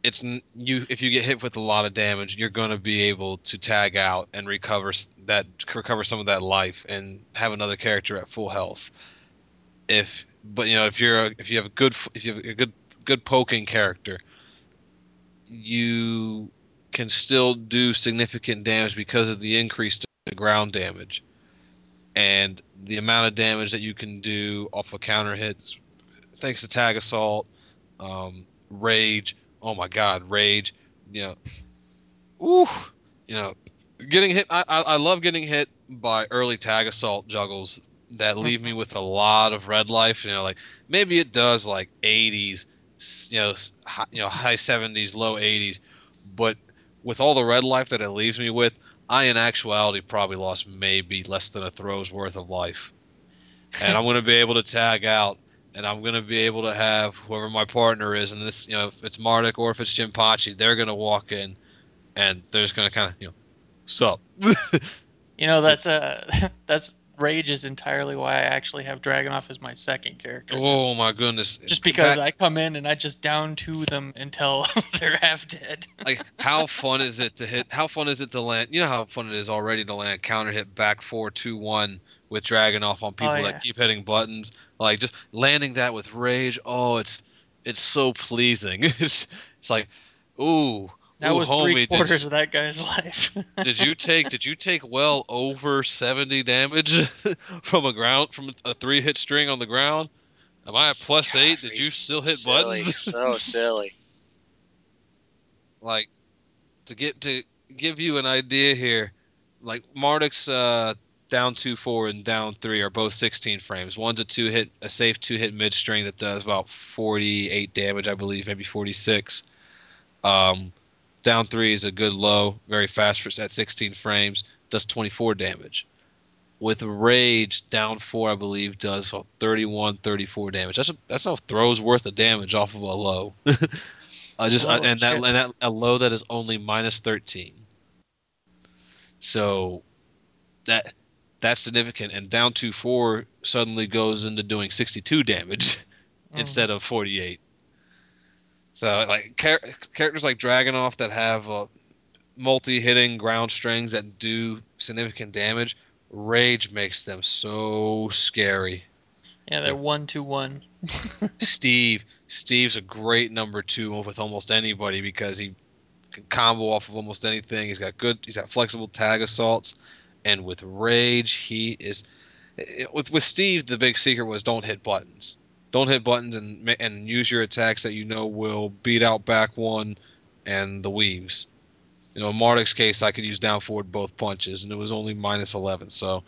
if you get hit with a lot of damage, you're going to be able to tag out and recover some of that life and have another character at full health. If you have a good poking character, you can still do significant damage because of the increased ground damage and the amount of damage that you can do off of counter hits thanks to tag assault, rage. Oh my god, rage. Getting hit. I love getting hit by early tag assault juggles that leave me with a lot of red life. Like maybe it does like 80s, high 70s, low 80s, but with all the red life that it leaves me with, I in actuality probably lost maybe less than a throw's worth of life, and I'm going to be able to tag out, and I'm going to be able to have whoever my partner is, and this, if it's Marduk or if it's Jinpachi, they're going to walk in, and they're just going to kind of, sup. That's rage is entirely why I actually have Dragunov as my second character. Oh my goodness! Just because I come in and I just down to them until they're half dead. Like, how fun is it to hit? How fun is it to land? You know how fun it is already to land counter hit back 4-2-1 with Dragunov on people that keep hitting buttons. Like just landing that with rage. Oh, it's so pleasing. It's like, ooh. That was homie, 3/4 of that guy's life. Did you take well over 70 damage from a 3-hit string on the ground? Am I at +8? Did you still hit buttons? So silly. Like, to give you an idea here, like Marduk's down 2-4 and down 3 are both 16 frames. One's a safe 2-hit mid string that does about 48 damage, I believe, maybe 46. Down 3 is a good low, very fast at 16 frames, does 24 damage. With Rage, down 4, I believe, does 31, 34 damage. That's a throw's worth of damage off of a low. That a low that is only -13. So that's significant. And down 2-4 suddenly goes into doing 62 damage instead of 48. So, like, characters like Dragunov that have multi-hitting ground strings that do significant damage, Rage makes them so scary. Yeah, they're 1-1. Steve's a great number 2 with almost anybody because he can combo off of almost anything. He's got flexible tag assaults, and with Rage, he is. With Steve, the big secret was don't hit buttons. Don't hit buttons and use your attacks that will beat out back 1 and the weaves. In Marduk's case, I could use down forward both punches, and it was only -11. So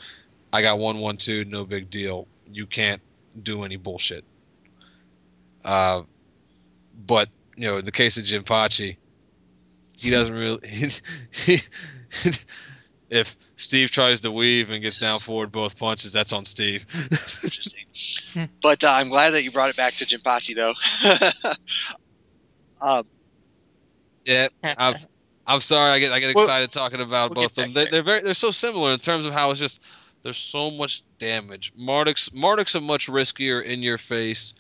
I got 1-1-2, no big deal. You can't do any bullshit. But in the case of Jinpachi, he doesn't really. if Steve tries to weave and gets down forward both punches, that's on Steve. Interesting. But I'm glad that you brought it back to Jinpachi, though. Yeah, I'm sorry. I get excited talking about we'll both of them. They're so similar in terms of how it's just there's so much damage. Marduk's a much riskier in your face,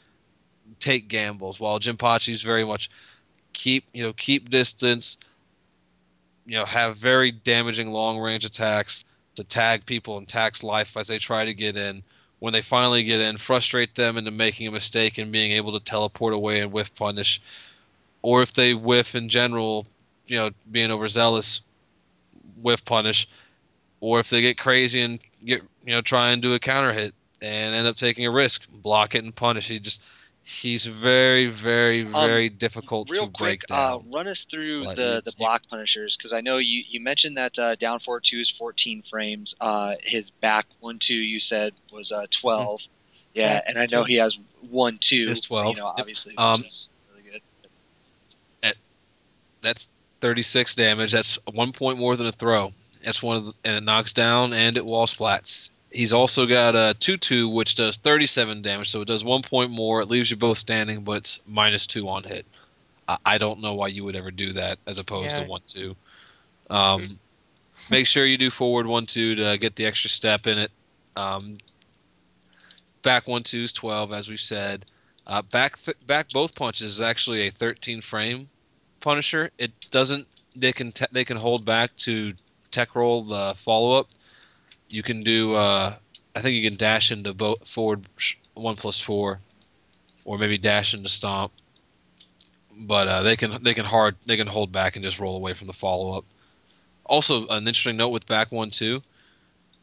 take gambles, while Jinpachi's very much keep distance. Have very damaging long range attacks to tag people and tax life as they try to get in. When they finally get in, frustrate them into making a mistake and being able to teleport away and whiff punish. Or if they whiff in general, being overzealous, whiff punish. Or if they get crazy and try and do a counter hit and end up taking a risk, block it and punish. He's very, very, very difficult to break down. Run us through the block punishers, because I know you mentioned that down forward 2 is 14 frames. His back 1-2 you said was 12. Yeah, and I know he has 1-2. It's 12. Obviously, which is really good. That's 36 damage. That's 1 point more than a throw. That's and it knocks down and it wall splats. He's also got a 2-2, which does 37 damage, so it does 1 point more. It leaves you both standing, but it's -2 on hit. I don't know why you would ever do that as opposed to 1-2. Make sure you do forward 1-2 to get the extra step in it. Back 1-2 is 12, as we've said. Back both punches is actually a 13 frame Punisher. It doesn't. They can hold back to tech roll the follow up. You can do. I think you can dash into forward 1+4, or maybe dash into stomp. But they can hold back and just roll away from the follow up. Also, an interesting note with back 1-2.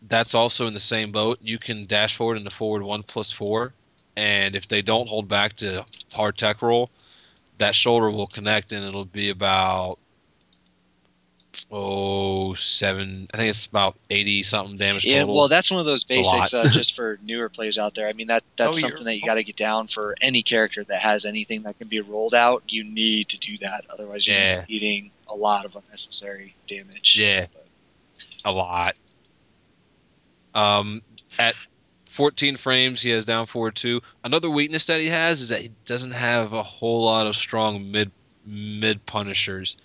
That's also in the same boat. You can dash forward into forward 1+4, and if they don't hold back to hard tech roll, that shoulder will connect, and it'll be about 7. I think it's about 80 something damage total. Yeah, well, that's one of those basics just for newer players out there. I mean, that's something that you got to get down for any character that has anything that can be rolled out. You need to do that, otherwise you're eating a lot of unnecessary damage. Yeah, a lot. At 14 frames, he has down forward 2. Another weakness that he has is that he doesn't have a whole lot of strong mid punishers.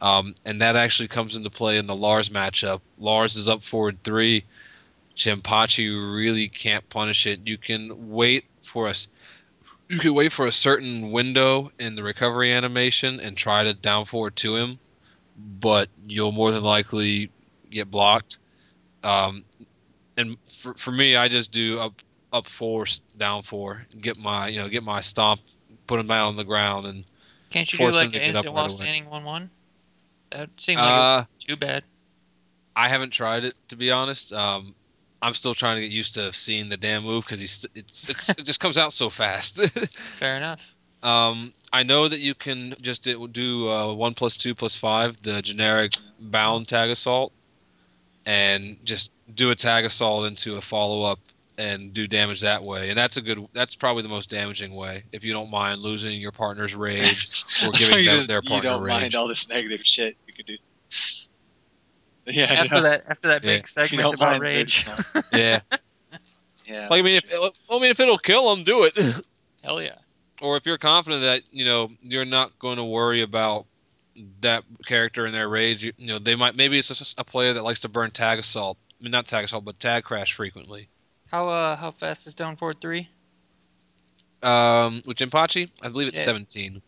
And that actually comes into play in the Lars matchup. Lars is up forward 3. Jinpachi really can't punish it. You can wait for a certain window in the recovery animation and try to down forward to him, but you'll more than likely get blocked. And for me, I just do up 4, down 4, get my stomp, put him down on the ground, and can't you do like an instant while standing 1-1? That seems like too bad. I haven't tried it, to be honest. I'm still trying to get used to seeing the damn move because it just comes out so fast. Fair enough. I know that you can just do 1+2+5, the generic bound tag assault, and just do a tag assault into a follow up and do damage that way. And that's probably the most damaging way, if you don't mind losing your partner's rage or giving them their partner rage. You don't mind all this negative shit you could do. Yeah. After that big segment about rage. Yeah. Yeah. Like, if it'll kill them, do it. Hell yeah. Or if you're confident that you're not going to worry about that character and their rage, maybe it's just a player that likes to burn tag assault. I mean, not tag assault, but tag crash frequently. How fast is down forward 3? With Jinpachi, I believe it's 17.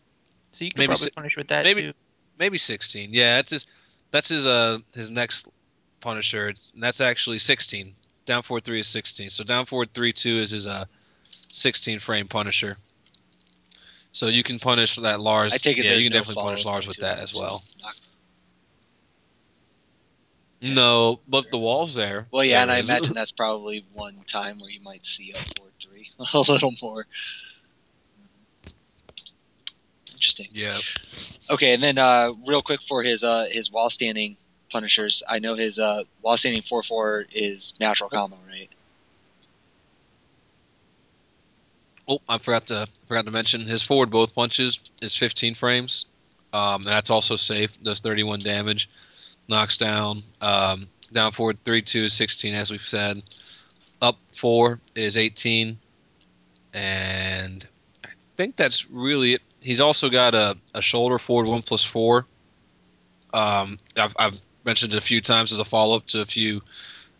So you can probably punish with that too. Maybe 16. Yeah, that's his next punisher. That's actually 16. Down forward 3 is 16. So down forward 3-2 is his 16 frame punisher. So you can punish that Lars. I take it you can definitely punish Lars with that as well. No, but the wall's there. Well, yeah, and I imagine that's probably one time where you might see up forward 3 a little more. Interesting. Yeah. Okay, and then real quick for his wall standing punishers, I know his wall standing 4/4 is natural combo, right? Oh, I forgot to mention his forward both punches is 15 frames. And that's also safe. Does 31 damage. Knocks down. Down forward 3-2 is 16, as we've said. Up 4 is 18. And I think that's really it. He's also got a shoulder forward 1+4. I've mentioned it a few times as a follow-up to a few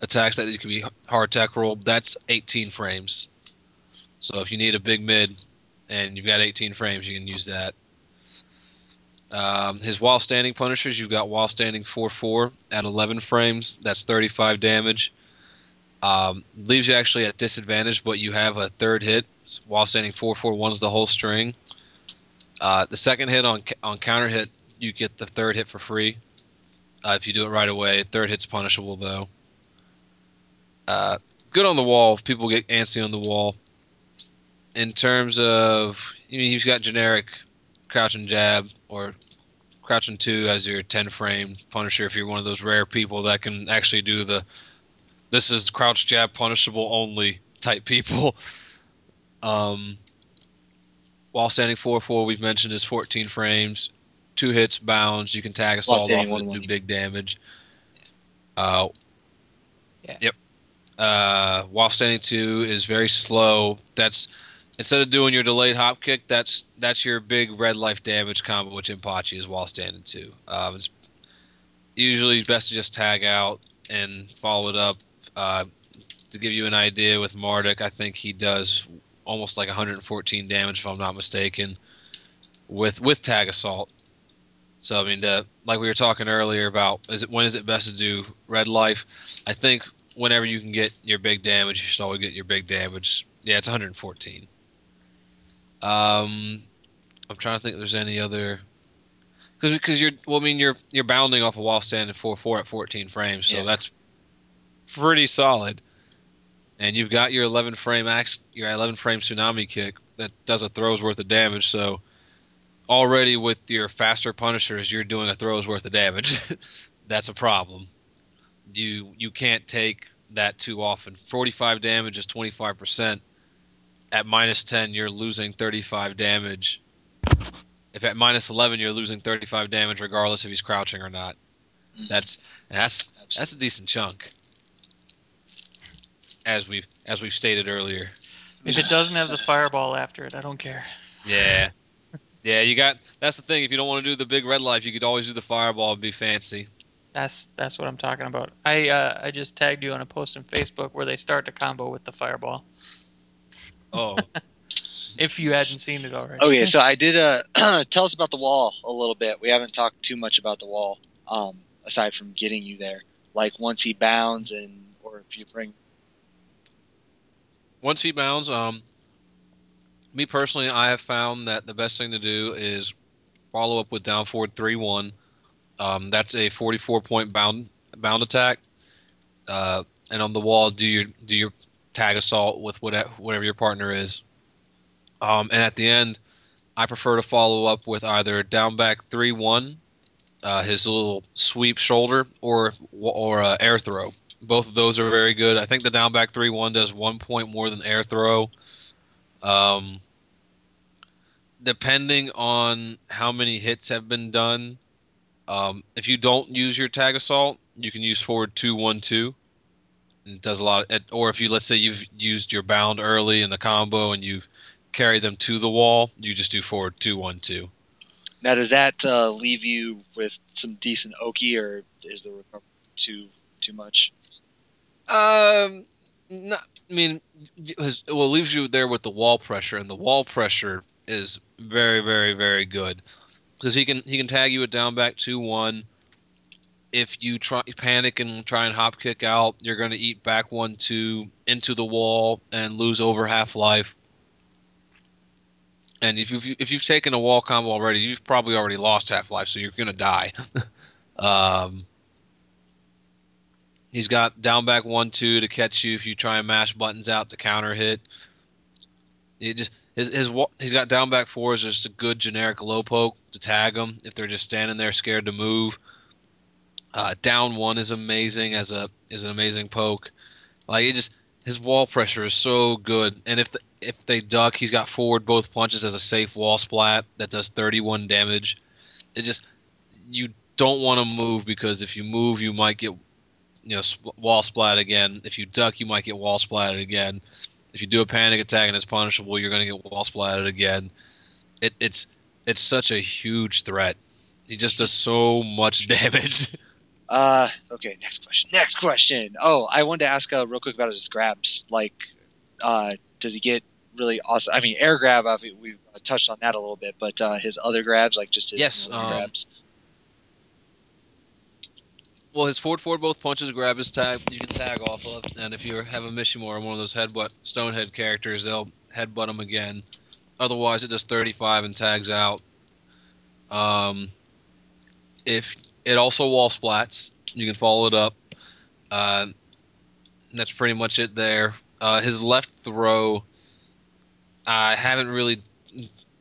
attacks that you can be hard tack roll. That's 18 frames. So if you need a big mid and you've got 18 frames, you can use that. His while standing punishers, you've got while standing 4-4 at 11 frames. That's 35 damage. Leaves you actually at disadvantage, but you have a third hit. While standing 4-4 one's the whole string. The second hit on counter hit, you get the third hit for free. If you do it right away, third hit's punishable though. Good on the wall if people get antsy on the wall. In terms of, he's got generic crouch and jab or crouch and 2 as your 10 frame punisher if you're one of those rare people that can actually do this is crouch jab punishable only type people. While standing 4-4 we've mentioned is 14 frames, 2 hits, bounds. You can tag assault off and do big damage. Yep. While standing 2 is very slow. That's instead of doing your delayed hop kick, that's your big red life damage combo with Jinpachi is while standing 2. It's usually best to just tag out and follow it up. To give you an idea with Marduk, I think he does almost like 114 damage if I'm not mistaken with tag assault. So I mean, like we were talking earlier about, when is it best to do red life? I think whenever you can get your big damage, you should always get your big damage. Yeah, it's 114. I'm trying to think if there's any other, because you're bounding off a while standing 4-4 at 14 frames, so that's pretty solid. And you've got your 11 frame tsunami kick that does a throw's worth of damage. So already with your faster punishers, you're doing a throw's worth of damage. That's a problem. You can't take that too often. 45 damage is 25%. At -10, you're losing 35 damage. If at -11, you're losing 35 damage, regardless if he's crouching or not. That's a decent chunk. As we've stated earlier. If it doesn't have the fireball after it, I don't care. Yeah. That's the thing. If you don't want to do the big red life, you could always do the fireball and be fancy. That's what I'm talking about. I just tagged you on a post on Facebook where they start the combo with the fireball. Oh. If you hadn't seen it already. Okay, so I did tell us about the wall a little bit. We haven't talked too much about the wall, aside from getting you there. Like once he bounds or if you bring. Once he bounds, me personally, I have found that the best thing to do is follow up with down forward 3-1. That's a 44-point bound attack, and on the wall do your tag assault with whatever your partner is. And at the end, I prefer to follow up with either down back 3-1, his little sweep shoulder, or air throw. Both of those are very good. I think the down back 3-1 does 1 point more than air throw. Depending on how many hits have been done, if you don't use your tag assault, you can use forward 2-1-2. It does a lot. Or if let's say you've used your bound early in the combo and you carry them to the wall, you just do forward 2-1-2. Now, does that leave you with some decent Oki, or is the recovery too much? It leaves you there with the wall pressure, and the wall pressure is very, very, very good because he can tag you at down back 2-1. If you panic and try and hop kick out, you're going to eat back 1-2 into the wall and lose over half life. And if you've taken a wall combo already, you've probably already lost half life, so you're going to die. He's got down back 1-2 to catch you if you try and mash buttons out to counter hit. He's got down back 4 is just a good generic low poke to tag them if they're just standing there scared to move. Down 1 is amazing is an amazing poke. His wall pressure is so good, and if they duck, he's got forward both punches as a safe wall splat that does 31 damage. You don't want to move because if you move, you might get wall splat again. If you duck, you might get wall splatted again. If you do a panic attack and it's punishable, you're going to get wall splatted again. It's such a huge threat. He just does so much damage. Okay, next question. Oh, I wanted to ask real quick about his grabs. Like, does he get really awesome? I mean, air grab, we've touched on that a little bit, but his other grabs, like just his normal grabs. Well, his forward both punches grab his tag. You can tag off of, and if you have a Mishima or one of those stonehead characters, they'll headbutt him again. Otherwise, it does 35 and tags out. If it also wall splats, you can follow it up. That's pretty much it there. His left throw, I haven't really.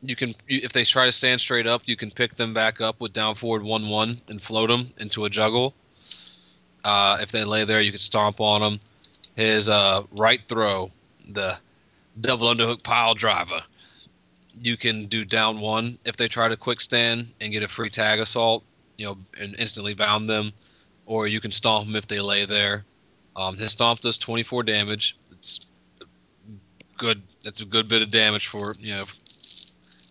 If they try to stand straight up, you can pick them back up with down forward 1-1 and float them into a juggle. If they lay there, you can stomp on them. His right throw, the double underhook pile driver, you can do down 1 if they try to quick stand and get a free tag assault, and instantly bound them, or you can stomp them if they lay there. His stomp does 24 damage. It's good. That's a good bit of damage for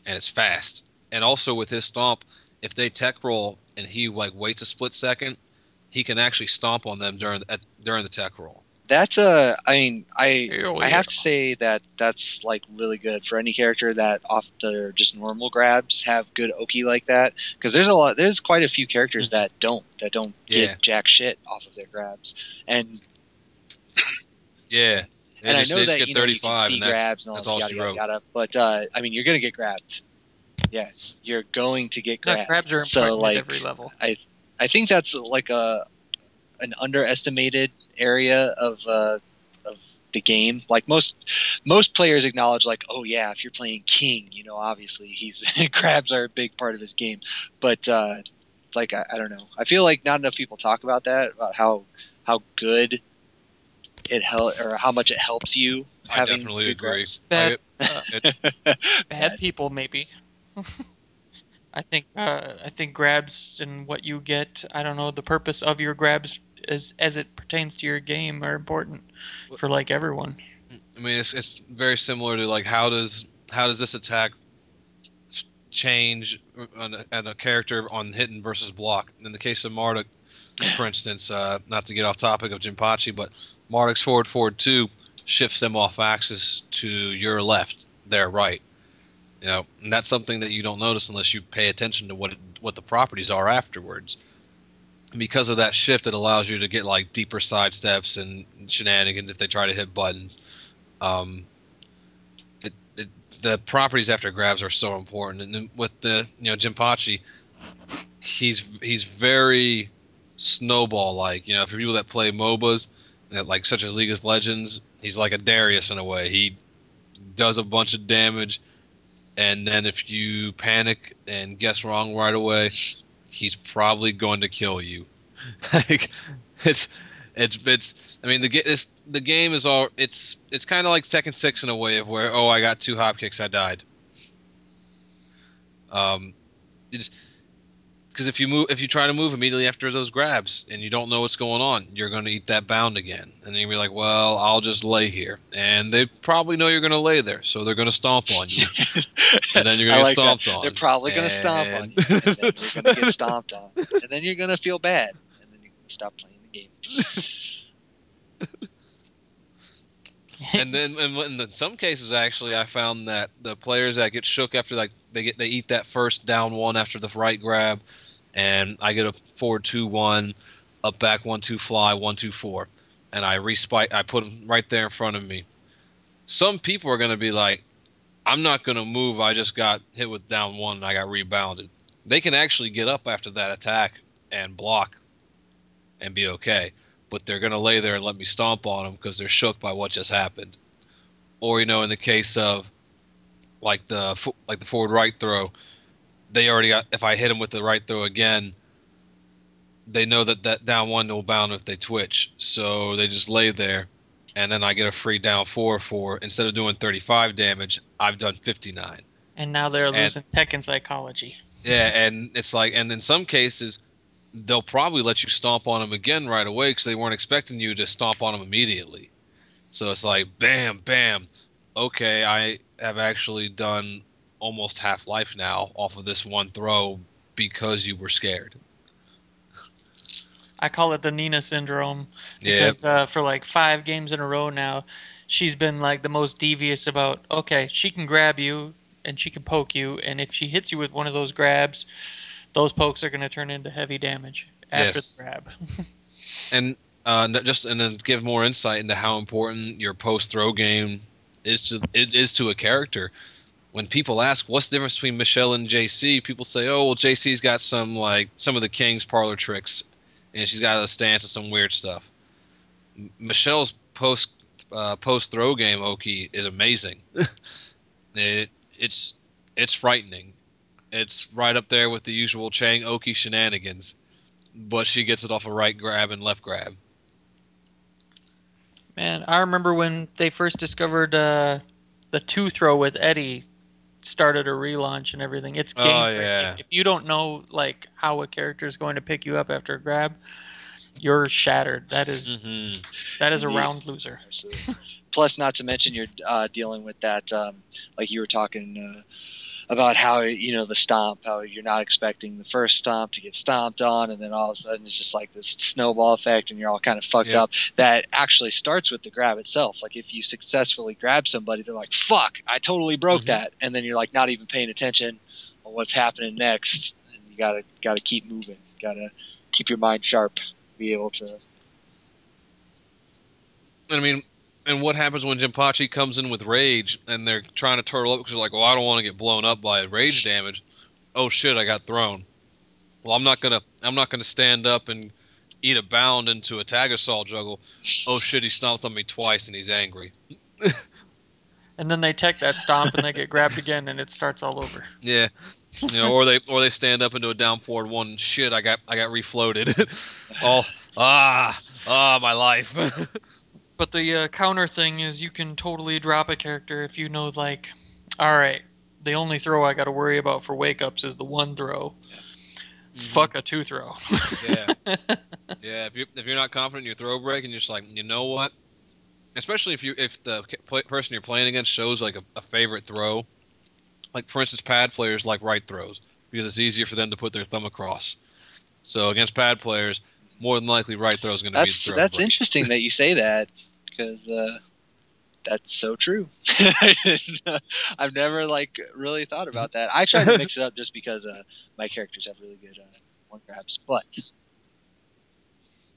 and it's fast. And also with his stomp, if they tech roll and he waits a split second, he can actually stomp on them during the tech roll. That's I have to say that's really good for any character that off their just normal grabs have good Oki like that, because there's quite a few characters that don't get jack shit off of their grabs, and yeah. And I know that get 35, you can see grabs and all this yada, but you're gonna get grabbed. Yeah, you're going to get grabbed. No, grabs are important at every level. I think that's an underestimated area of the game. Like most players acknowledge, oh yeah, if you're playing King, obviously grabs are a big part of his game. But I don't know. I feel like not enough people talk about that, about how good it or how much it helps you. I definitely agree. Bad people maybe. I think grabs and what you get, I don't know, the purpose of your grabs as it pertains to your game are important for everyone. I mean, it's very similar to how does this attack change on a character on hitting versus block. In the case of Marduk, for instance, not to get off topic of Jinpachi, but Marduk's forward 2 shifts them off axis to your left, their right. And that's something that you don't notice unless you pay attention to what the properties are afterwards. And because of that shift, it allows you to get deeper sidesteps and shenanigans if they try to hit buttons. The properties after grabs are so important. And then with the Jinpachi, he's very snowball-like. For people that play MOBAs, such as League of Legends, he's like a Darius in a way. He does a bunch of damage, and then if you panic and guess wrong right away, he's probably going to kill you. It's I mean, the game is all it's kind of like Tekken 6 in a way of where, oh, I got 2 hop kicks, I died. Because if you try to move immediately after those grabs and you don't know what's going on, you're going to eat that bound again. And then you'll be like, well, I'll just lay here. And they probably know you're going to lay there, so they're going to stomp on you. And then you're going to get stomped on. They're probably going to stomp on you. And then you're going to get stomped on. And then you're going to feel bad. And then you're going to stop playing the game. And then in some cases, actually, I found that the players that get shook after they eat that first down 1 after the right grab, and I get a forward 2-1, up back 1-2 fly 1-2-4, and I respike. I put them right there in front of me. Some people are going to be like, I'm not going to move. I just got hit with down 1 and I got rebounded. They can actually get up after that attack and block and be okay. But they're going to lay there and let me stomp on them because they're shook by what just happened. Or, in the case of the forward right throw, they already got, if I hit them with the right throw again, they know that down 1 will bound if they twitch. So they just lay there, and then I get a free down 4 for, instead of doing 35 damage, I've done 59. And now they're losing Tekken psychology. Yeah, and it's and in some cases, they'll probably let you stomp on them again right away because they weren't expecting you to stomp on them immediately. So it's like, bam, bam. Okay, I have actually done almost half life now off of this one throw because you were scared. I call it the Nina syndrome Yeah. because for like 5 games in a row now, she's been like the most devious about, okay, she can grab you and she can poke you, and if she hits you with one of those grabs, those pokes are going to turn into heavy damage after Yes. the grab. And and then give more insight into how important your post throw game is to a character. When people ask what's the difference between Michelle and JC, people say, "Oh, well, JC's got some of the King's parlor tricks, and she's got a stance and some weird stuff." Michelle's post throw game, Oki, is amazing. It's frightening. It's right up there with the usual Chang Oki shenanigans, but she gets it off a right grab and left grab. Man, I remember when they first discovered the 2 throw with Eddie started a relaunch and everything. It's game breaking. Yeah. If you don't know like how a character is going to pick you up after a grab, you're shattered. That is that is a round loser. Absolutely. Plus, not to mention you're dealing with that, like you were talking about how the stomp, how you're not expecting the first stomp to get stomped on, and then all of a sudden it's just like this snowball effect, and you're all kind of fucked up. That actually starts with the grab itself. Like if you successfully grab somebody, they're like, "Fuck, I totally broke that," and then you're like not even paying attention on what's happening next, and you gotta keep moving, gotta keep your mind sharp, be able to. I mean, and what happens when Jinpachi comes in with rage and they're trying to turtle up because they're like, well, I don't want to get blown up by rage damage. Oh shit, I got thrown. Well, I'm not gonna stand up and eat a bound into a tag assault juggle. Oh shit, he stomped on me twice and he's angry. And then they take that stomp and they get grabbed again and it starts all over. Yeah. Or they stand up into a down forward one and shit, I got refloated. My life. But the counter thing is you can totally drop a character if you know, like, all right, the only throw I got to worry about for wake-ups is the 1 throw. Fuck a 2 throw. Yeah. Yeah, if you're not confident in your throw break and you're just like, you know what? Especially if the person you're playing against shows like a favorite throw. Like, for instance, pad players like right throws because it's easier for them to put their thumb across. So against pad players, more than likely right throw is going to be the throw. That's interesting that you say that, because that's so true. I've never really thought about that. I try to mix it up just because my characters have really good one grabs, but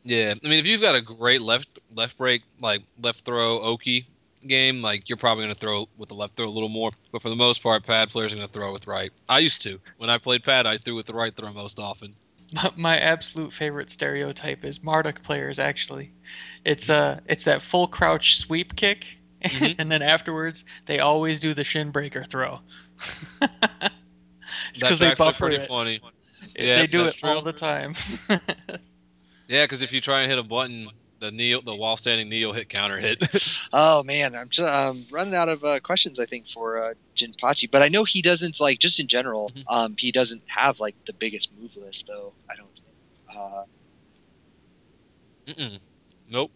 yeah, I mean, if you've got a great left break, like left throw Oki game, like you're probably going to throw with the left throw a little more, but for the most part, pad players are going to throw with right. I used to. When I played pad, I threw with the right throw most often. My absolute favorite stereotype is Marduk players, actually. It's that full crouch sweep kick, and then afterwards they always do the shin breaker throw. It's because they buffer pretty it. Funny. Yeah, they do it all the time. Yeah, because if you try and hit a button, the while standing knee will hit counter hit. Oh man, I'm just running out of questions, I think, for Jinpachi. But I know he doesn't just in general. He doesn't have the biggest move list, though. I don't think. Nope.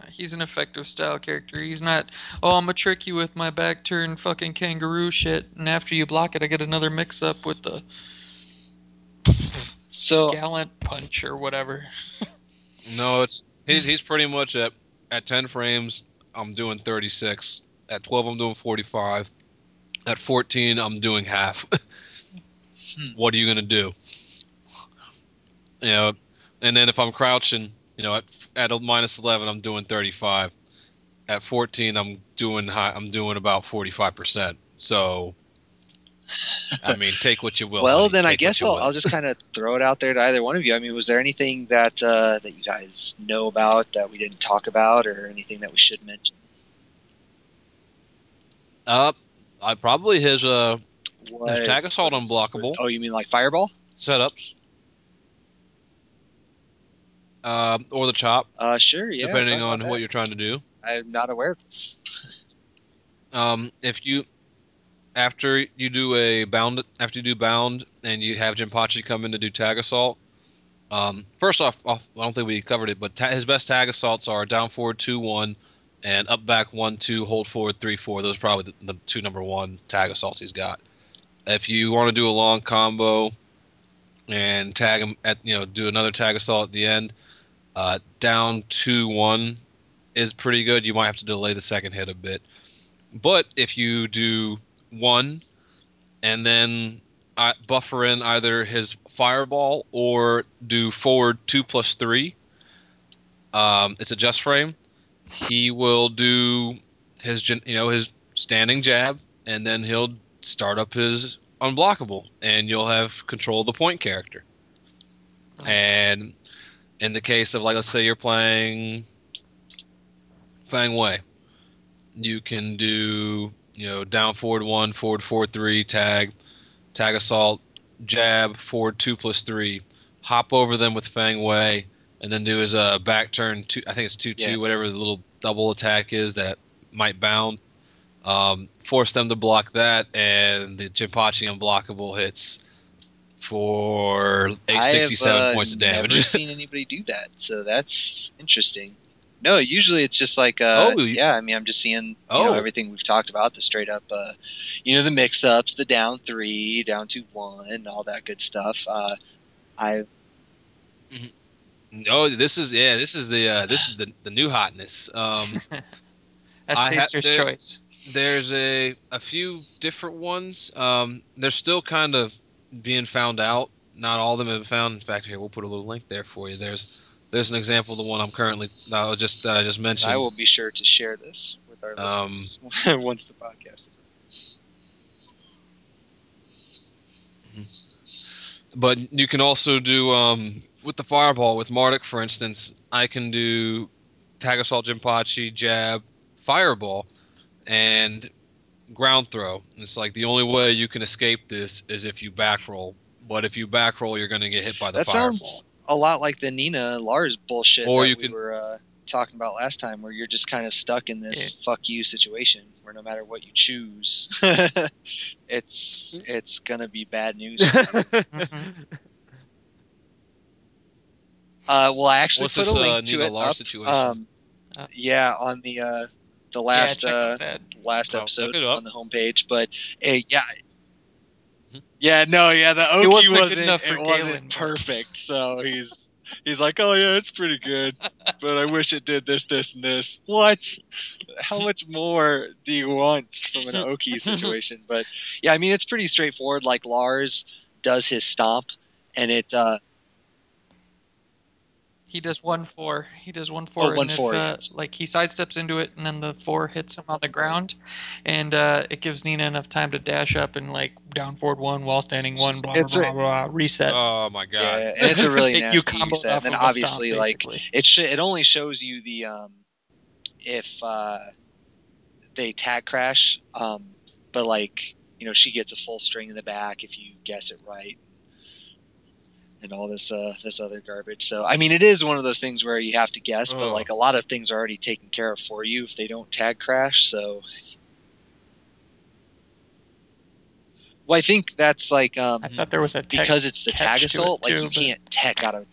He's an effective style character. He's not, oh, I'm gonna trick you with my back turn fucking kangaroo shit, and after you block it, I get another mix up with the gallant punch or whatever. No, he's pretty much at 10 frames, I'm doing 36. At 12, I'm doing 45. At 14, I'm doing half. What are you gonna do? And then if I'm crouching, at a -11, I'm doing 35. At 14, I'm doing about 45%. So, I mean, take what you will. Well, then I guess I'll just kind of throw it out there to either one of you. I mean, was there anything that you guys know about that we didn't talk about, or anything that we should mention? I probably his tag assault unblockable. Oh, you mean like fireball setups? Or the chop. Sure, yeah. Depending on what you're trying to do. I'm not aware of this. After you do bound and you have Jinpachi come in to do tag assault, First off, I don't think we covered it, but his best tag assaults are down forward 2-1 and up back 1-2, hold forward 3-4. Those are probably the two number one tag assaults he's got. If you want to do a long combo and tag him at do another tag assault at the end, down 2-1 is pretty good. You might have to delay the second hit a bit, but if you do one and then buffer in either his fireball or do forward 2+3. It's a just frame. He will do his standing jab, and then he'll start up his unblockable, and you'll have control of the point character. Nice. And in the case of, like, let's say you're playing Fang Wei, you can do down forward 1, forward 4-3, tag assault, jab, forward 2+3, hop over them with Fang Wei, and then do his back turn. I think it's 2-2, whatever the little double attack is that might bound. Force them to block that, and the Jinpachi unblockable hits for 67 points of damage. I've never seen anybody do that, so that's interesting. No, usually it's just like, I mean, I'm just seeing everything we've talked about, the straight up, the mix-ups, the down 3, down 2-1, all that good stuff. This is the new hotness. That's Taster's choice. There's a few different ones. They're still kind of being found out. Not all of them have been found. In fact, here we'll put a little link there for you. There's an example of the one I just mentioned. I will be sure to share this with our listeners once the podcast is up. But you can also do with the fireball with Marduk, for instance. I can do tag assault, Jinpachi, jab, fireball, and ground throw. It's like the only way you can escape this is if you back roll. But if you back roll, you're going to get hit by the fireball. Sounds a lot like the Nina Lars bullshit we were talking about last time, where you're just kind of stuck in this fuck you situation where no matter what you choose, it's gonna be bad news. Well, I actually put a link to it up. Situation? On the last episode on the homepage, but the Oki wasn't perfect, so he's like, oh yeah, it's pretty good, but I wish it did this, this, and this. What? How much more do you want from an Oki situation? But yeah, I mean, it's pretty straightforward. Like, Lars does his stomp, and it he does 1-4. He does 1-4. Oh, 1-4. Like, he sidesteps into it, and then the 4 hits him on the ground, and it gives Nina enough time to dash up and, like, down forward 1 while standing 1, blah, blah, blah, reset. Oh my god! Yeah, and it's a really nasty reset. And then obviously, stomp, like, it only shows you the if they tag crash, but, like, she gets a full string in the back if you guess it right. And all this other garbage. So, I mean, it is one of those things where you have to guess, but, like, a lot of things are already taken care of for you if they don't tag crash. So, well, I think that's like I thought there was a because it's the tag assault. Too, like, you can't tech out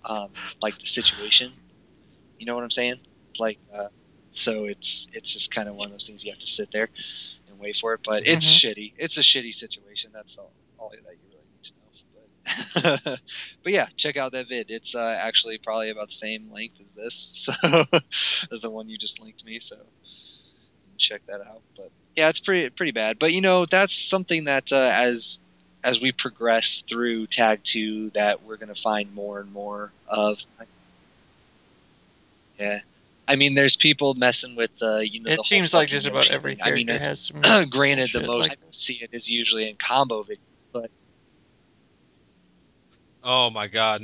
of like the situation. You know what I'm saying? Like, so it's just kind of one of those things you have to sit there and wait for it. But it's shitty. It's a shitty situation. That's all that you really need to know. But yeah, check out that vid. It's actually probably about the same length as this, so as the one you just linked me. So check that out. But yeah, it's pretty bad. But that's something that as we progress through Tag 2, that we're gonna find more and more of. Yeah. I mean, there's people messing with the it seems like just about every character has some. Granted, the most I see it is usually in combo videos, but. Oh my god,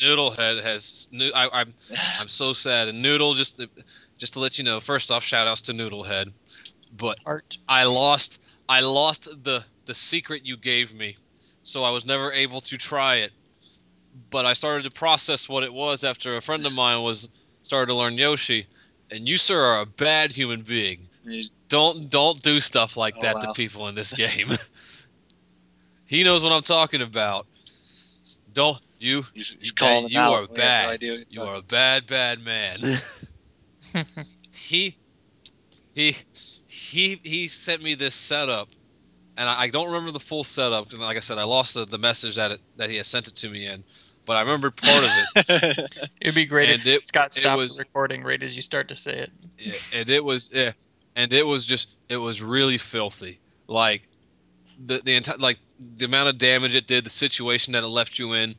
Noodlehead has. I'm so sad. And Noodle, just to let you know, first off, shout outs to Noodlehead, but I lost the secret you gave me, so I was never able to try it. But I started to process what it was after a friend of mine started to learn Yoshi, and you, sir, are a bad human being. Don't do stuff like that to people in this game. He knows what I'm talking about. Don't you? He's calling him you out. are bad. What do I do? You are a bad man. he sent me this setup, and I don't remember the full setup. And like I said, I lost the message that he had sent it to me in, but I remembered part of it. It'd be great And if Scott stopped the recording right as you start to say it. Yeah, and it was really filthy. Like the entire, like the amount of damage it did, the situation that it left you in.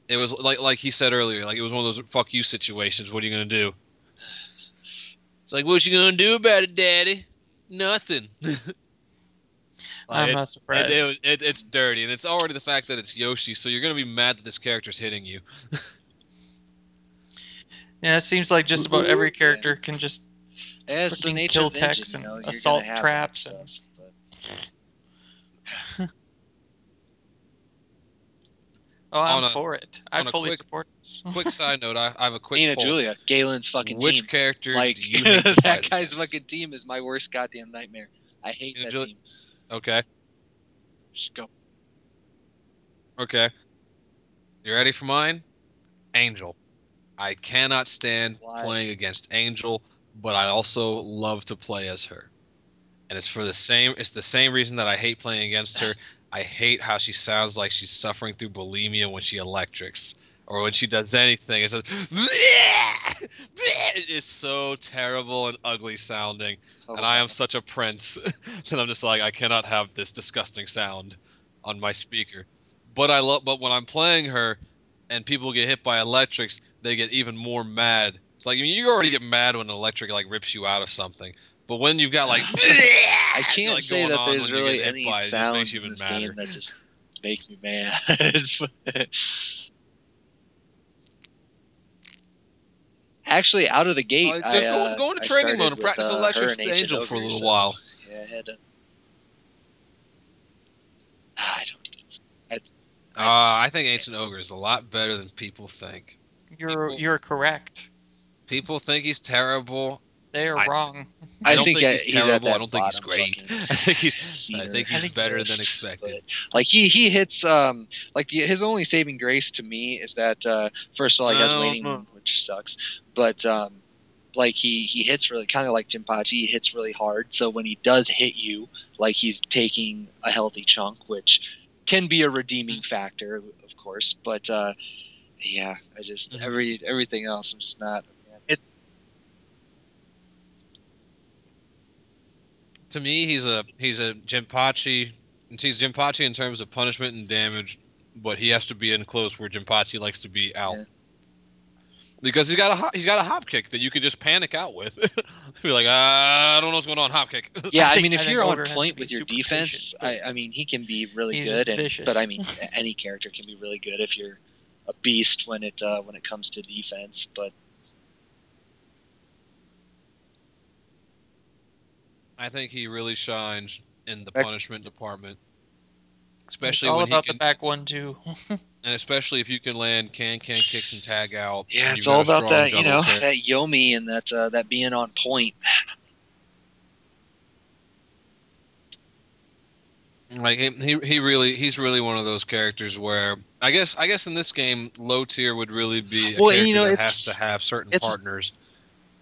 It was like he said earlier, like it was one of those fuck you situations. What are you gonna do? It's like, what you gonna do about it, Daddy? Nothing. I'm not surprised. It's dirty, and it's already the fact that it's Yoshi, so you're gonna be mad that this character's hitting you. Yeah, it seems like just about every character can just it's the nature kill of techs engine, and you're assault gonna have traps. that stuff, Oh, I'm for it. I fully support this. Quick side note, I have a quick Nina poll. Julia, Galen's fucking Which team. character Like, do you hate to that fight guy's against? fucking team is my worst goddamn nightmare. I hate Nina that Julia? team. Okay. Just go. Okay. You ready for mine? Angel. I cannot stand playing against Angel, but I also love to play as her. And it's the same reason that I hate playing against her. I hate how she sounds like she's suffering through bulimia when she electrics. Or when she does anything. It says, it is so terrible and ugly sounding. And I am such a prince that I'm just like, I cannot have this disgusting sound on my speaker. But when I'm playing her and people get hit by electrics, they get even more mad. It's like, I mean, you already get mad when an electric like rips you out of something. But when you've got like, I can't like, say going that on there's when you really get hit any by it, it just makes sounds you in even this madder. game that just make me mad. Actually, out of the gate, go into training mode and practice electric her and Angel for a little while. Yeah, I had to. I think Ancient Ogre is a lot better than people think. You're correct. People think he's terrible. They are wrong. I don't think he's he's terrible. at that I don't think he's great. I think he's better than expected. But, like he hits like his only saving grace to me is that first of all he has waning wound, which sucks, but like he hits really kind of like Jinpachi. He hits really hard, so when he does hit you, like he's taking a healthy chunk, which can be a redeeming factor, of course. But yeah, I just everything else I'm just not. To me, he's a Jinpachi. He's Jinpachi in terms of punishment and damage, but he has to be in close where Jinpachi likes to be out. Yeah. Because he's got a hop kick that you could just panic out with. Be like, I don't know what's going on, hop kick. Yeah, I mean, if you're on point with your defense, I mean, he can be really good. But I mean, any character can be really good if you're a beast when it comes to defense. But I think he really shines in the punishment department, especially it's all when about the back 1-2. And especially if you can land can kicks and tag out. Yeah, it's all about that, that Yomi and that being on point. Like he's really one of those characters where I guess in this game low tier would really be a character that has to have certain partners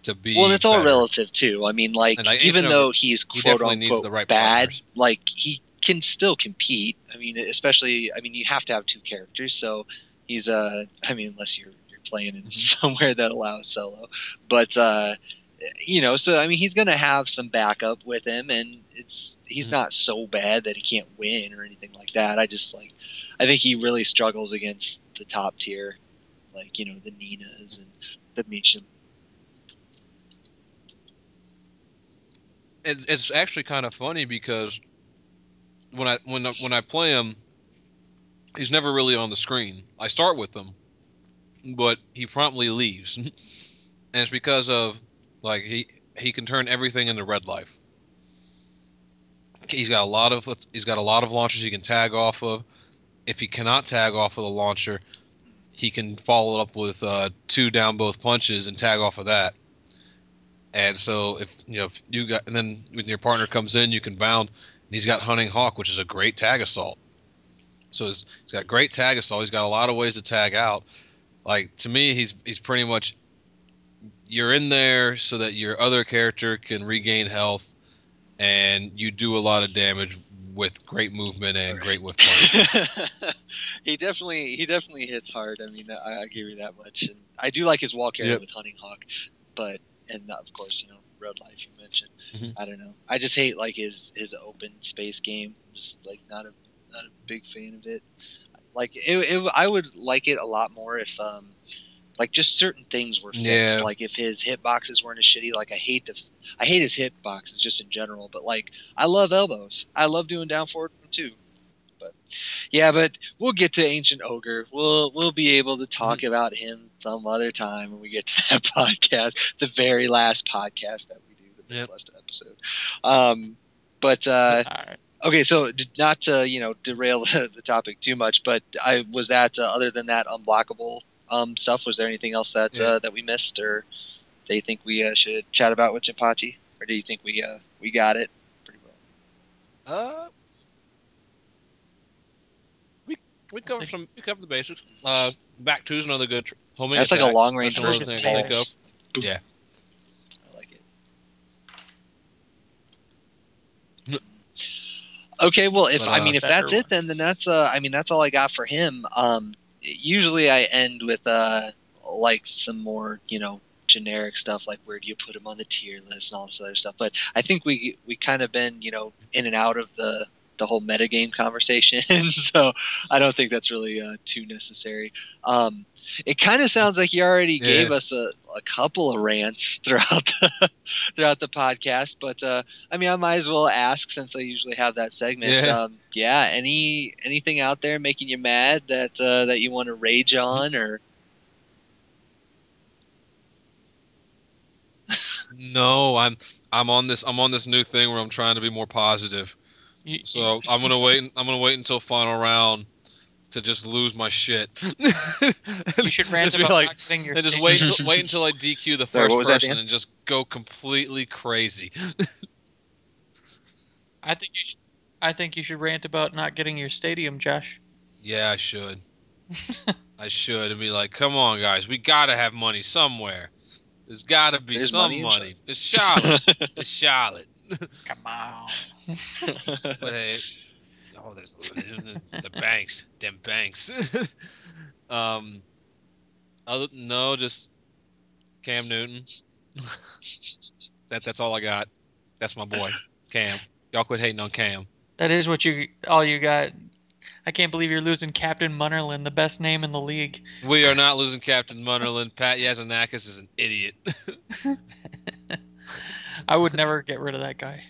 to be. Well, and it's all better. relative too. I mean, like even though he's quote unquote bad, partners. like he can still compete. I mean, especially you have to have two characters, so he's unless you're playing in somewhere that allows solo, but so I mean he's gonna have some backup with him, and he's not so bad that he can't win or anything like that. I think he really struggles against the top tier, like the Ninas and the Mishima. It's actually kind of funny because when I play him, he's never really on the screen. I start with him, but he promptly leaves, and it's because of like he can turn everything into red life. He's got a lot of launchers he can tag off of. If he cannot tag off of the launcher, he can follow it up with 2 down both punches and tag off of that. And so if you got, and then when your partner comes in, you can bound. He's got Hunting Hawk, which is a great tag assault. So he's got great tag assault. He's got a lot of ways to tag out. Like, to me, he's pretty much, you're in there so that your other character can regain health, and you do a lot of damage with great movement and great whiff punch. He definitely hits hard. I mean, I give you that much. And I do like his wall carry with Hunting Hawk, and of course, Road Life you mentioned. I don't know. I just hate like his open space game. I'm just like not a big fan of it. Like I would like it a lot more if like just certain things were fixed. Like if his hitboxes weren't as shitty. Like I hate his hitboxes just in general. But like I love elbows. I love doing down forward too. But yeah, but we'll get to Ancient Ogre. We'll be able to talk about him some other time when we get to that podcast, the very last podcast that we do, the very last episode. Right. Okay, so not to derail the topic too much, but was that other than that unblockable stuff? Was there anything else that that we missed, or do you think we should chat about with Jinpachi, or do you think we got it pretty well? We covered the basics. Back two's another good homing That's attack. Like a long range version. Yeah. I like it. Okay, well, if that's it, then that's that's all I got for him. Usually I end with like some more generic stuff, like where do you put him on the tier list and all this other stuff. But I think we kind of been in and out of the whole metagame conversation, so I don't think that's really too necessary. It kind of sounds like you already gave us a couple of rants throughout the podcast, but I might as well ask, since I usually have that segment. Anything out there making you mad that you want to rage on, or? No, I'm on this new thing where I'm trying to be more positive. So I'm gonna wait until final round to just lose my shit. You should rant about not getting your. And just wait until I DQ the first person and just go completely crazy. I think you should rant about not getting your stadium, Josh. Yeah, I should. I should, and be like, come on, guys, we gotta have money somewhere. There's gotta be some money. It's Charlotte. It's Charlotte. Come on. But hey, there's the banks, them banks. Just Cam Newton. That's all I got. That's my boy, Cam. Y'all quit hating on Cam. That is all you got. I can't believe you're losing Captain Munnerlyn, the best name in the league. We are not losing Captain Munnerlyn. Pat Yazanakis is an idiot. I would never get rid of that guy.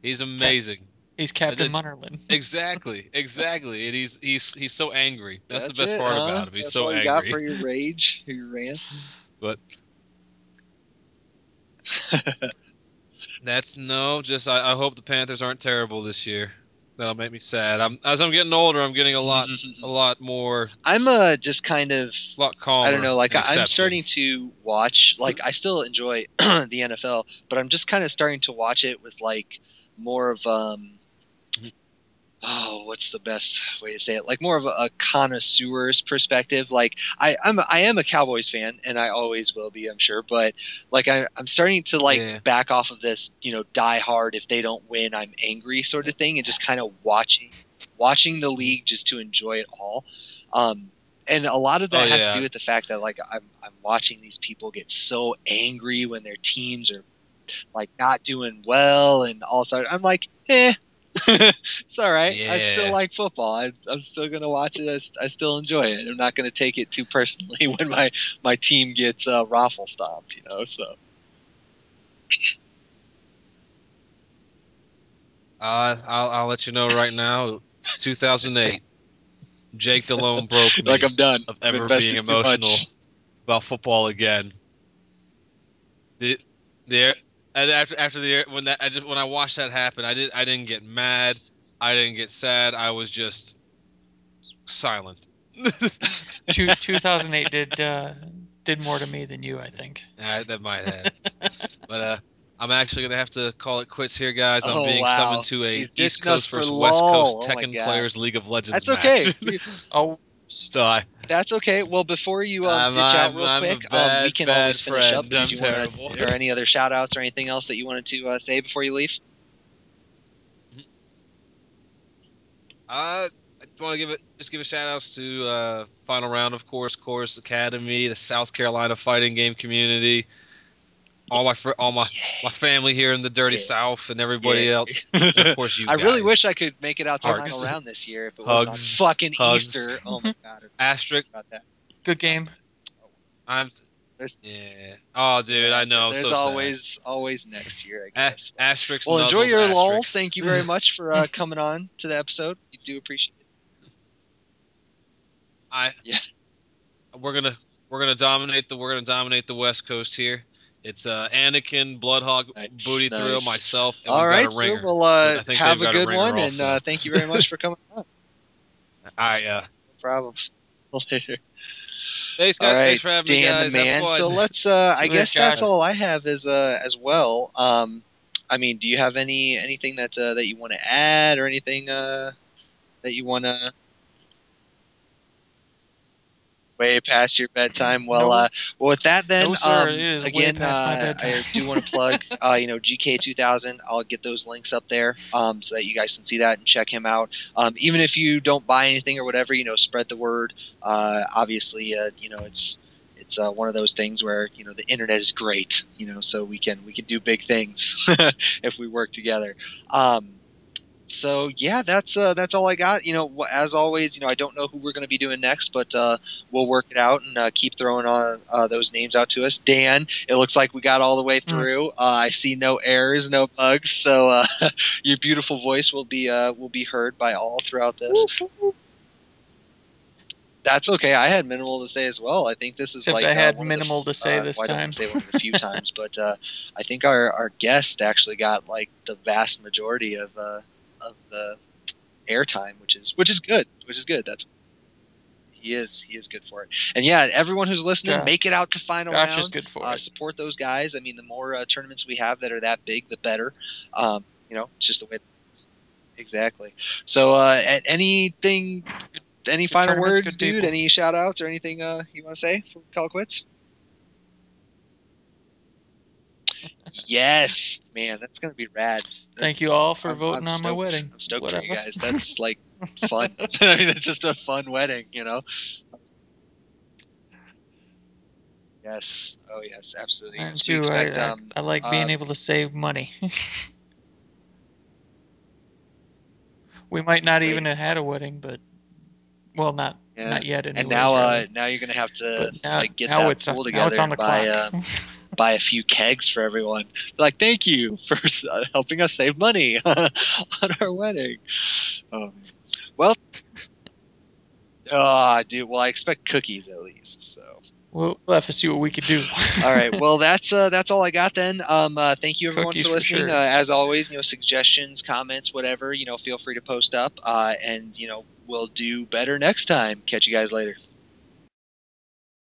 He's amazing. He's Captain Munnerlyn. Exactly. And he's so angry. That's the best part about him. He's That's so all angry. You got for your rage, your rant. But I hope the Panthers aren't terrible this year. That'll make me sad. As I'm getting older, I'm getting a lot more. I'm just kind of a lot calmer. I don't know. Like I'm starting to watch. Like I still enjoy the NFL, but I'm just kind of starting to watch it with like more of what's the best way to say it? Like more of a connoisseur's perspective. Like I am a Cowboys fan, and I always will be, I'm sure. But like I'm starting to back off of this, die hard. If they don't win, I'm angry sort of thing, and just kind of watching the league just to enjoy it all. And a lot of that has to do with the fact that like I'm watching these people get so angry when their teams are like not doing well and all that. I'm like, it's all right. Yeah. I still like football. I'm still gonna watch it. I still enjoy it. I'm not gonna take it too personally when my team gets raffle stomped. So. I'll let you know right now. 2008. Jake Delhomme broke me. Like I'm done. Of ever being emotional about football again. After the year when I watched that happen, I didn't get mad, I didn't get sad, I was just silent. 2008 did more to me than you, I think. That might have. But I'm actually gonna have to call it quits here, guys. I'm Oh, being wow. summoned to a He's East ditching us Coast for versus West LOL. Coast Oh my Tekken God. Players League of Legends That's okay. match. Oh, So That's okay. Well, before you ditch out real I'm quick, a bad, we can bad always finish friend. up. Did I'm you terrible. want to, or any other shout outs or anything else that you wanted to say before you leave? I just want to give a shout outs to Final Round, of course Academy, the South Carolina fighting game community, all my family here in the dirty South, and everybody else. And of course, you I guys. really wish I could make it out to Hugs. Final Round this year if it was on fucking Hugs. Easter. Oh my God. Asterisk. About that. good game. Yeah. Oh, dude, I know. I'm There's so always next year, I guess. Asterisks. Well, enjoy nuzzles, your lull. asterisks. Thank you very much for coming on to the episode. We do appreciate it. Yeah. We're gonna dominate the West Coast here. It's Anakin, Bloodhog, Booty Thrill, myself, and all we've right, got a ringer. sir. Well, I think have they've a got good ringer one, also. and thank you very much for coming on. All right, No problem. Later. Thanks, guys. All right, Thanks for having me, Dan guys. the man. Have fun. So let's. I guess Josh. that's all I have as well. I mean, do you have anything that you want to add or anything that you want to? Way past your bedtime. Well, No. well, with that then, No, sir, it is way again, past my bedtime. I do want to plug, GK 2000. I'll get those links up there, so that you guys can see that and check him out. Even if you don't buy anything or whatever, spread the word. Obviously, it's one of those things where the internet is great, so we can do big things if we work together. So yeah, that's all I got. As always, I don't know who we're going to be doing next, but we'll work it out and keep throwing on those names out to us. Dan, it looks like we got all the way through. I see no errors, no bugs, so your beautiful voice will be heard by all throughout this. That's okay. I had minimal to say as well. I think this is Except like I had one minimal of the, to say this well, I time. didn't say one of the few times, but I think our guest actually got like the vast majority of the airtime, which is good. That's he is good for it. And yeah, everyone who's listening, make it out to Final Josh Round. is good for it. Support those guys. I mean, the more tournaments we have that are that big, the better. It's just the way it is. Exactly. So, any final words, dude? People. Any shout outs or anything you want to say for Call Quits? Yes, man, that's gonna be rad. Thank you all for voting on my wedding. I'm stoked Whatever. for you guys. That's like fun. I mean, it's just a fun wedding, Yes. Oh, yes, absolutely. And Yes, we too, expect, I like being able to save money. We might not even have had a wedding, but not yet. Anyways, and now you're gonna have to get that pool together it's on the and buy a few kegs for everyone. Like, thank you for helping us save money on our wedding. Well, dude. Well, I expect cookies at least. So we'll have to see what we can do. all right. Well, that's all I got then. Thank you everyone Cookies for listening. for sure. As always, suggestions, comments, whatever, feel free to post up. And we'll do better next time. Catch you guys later.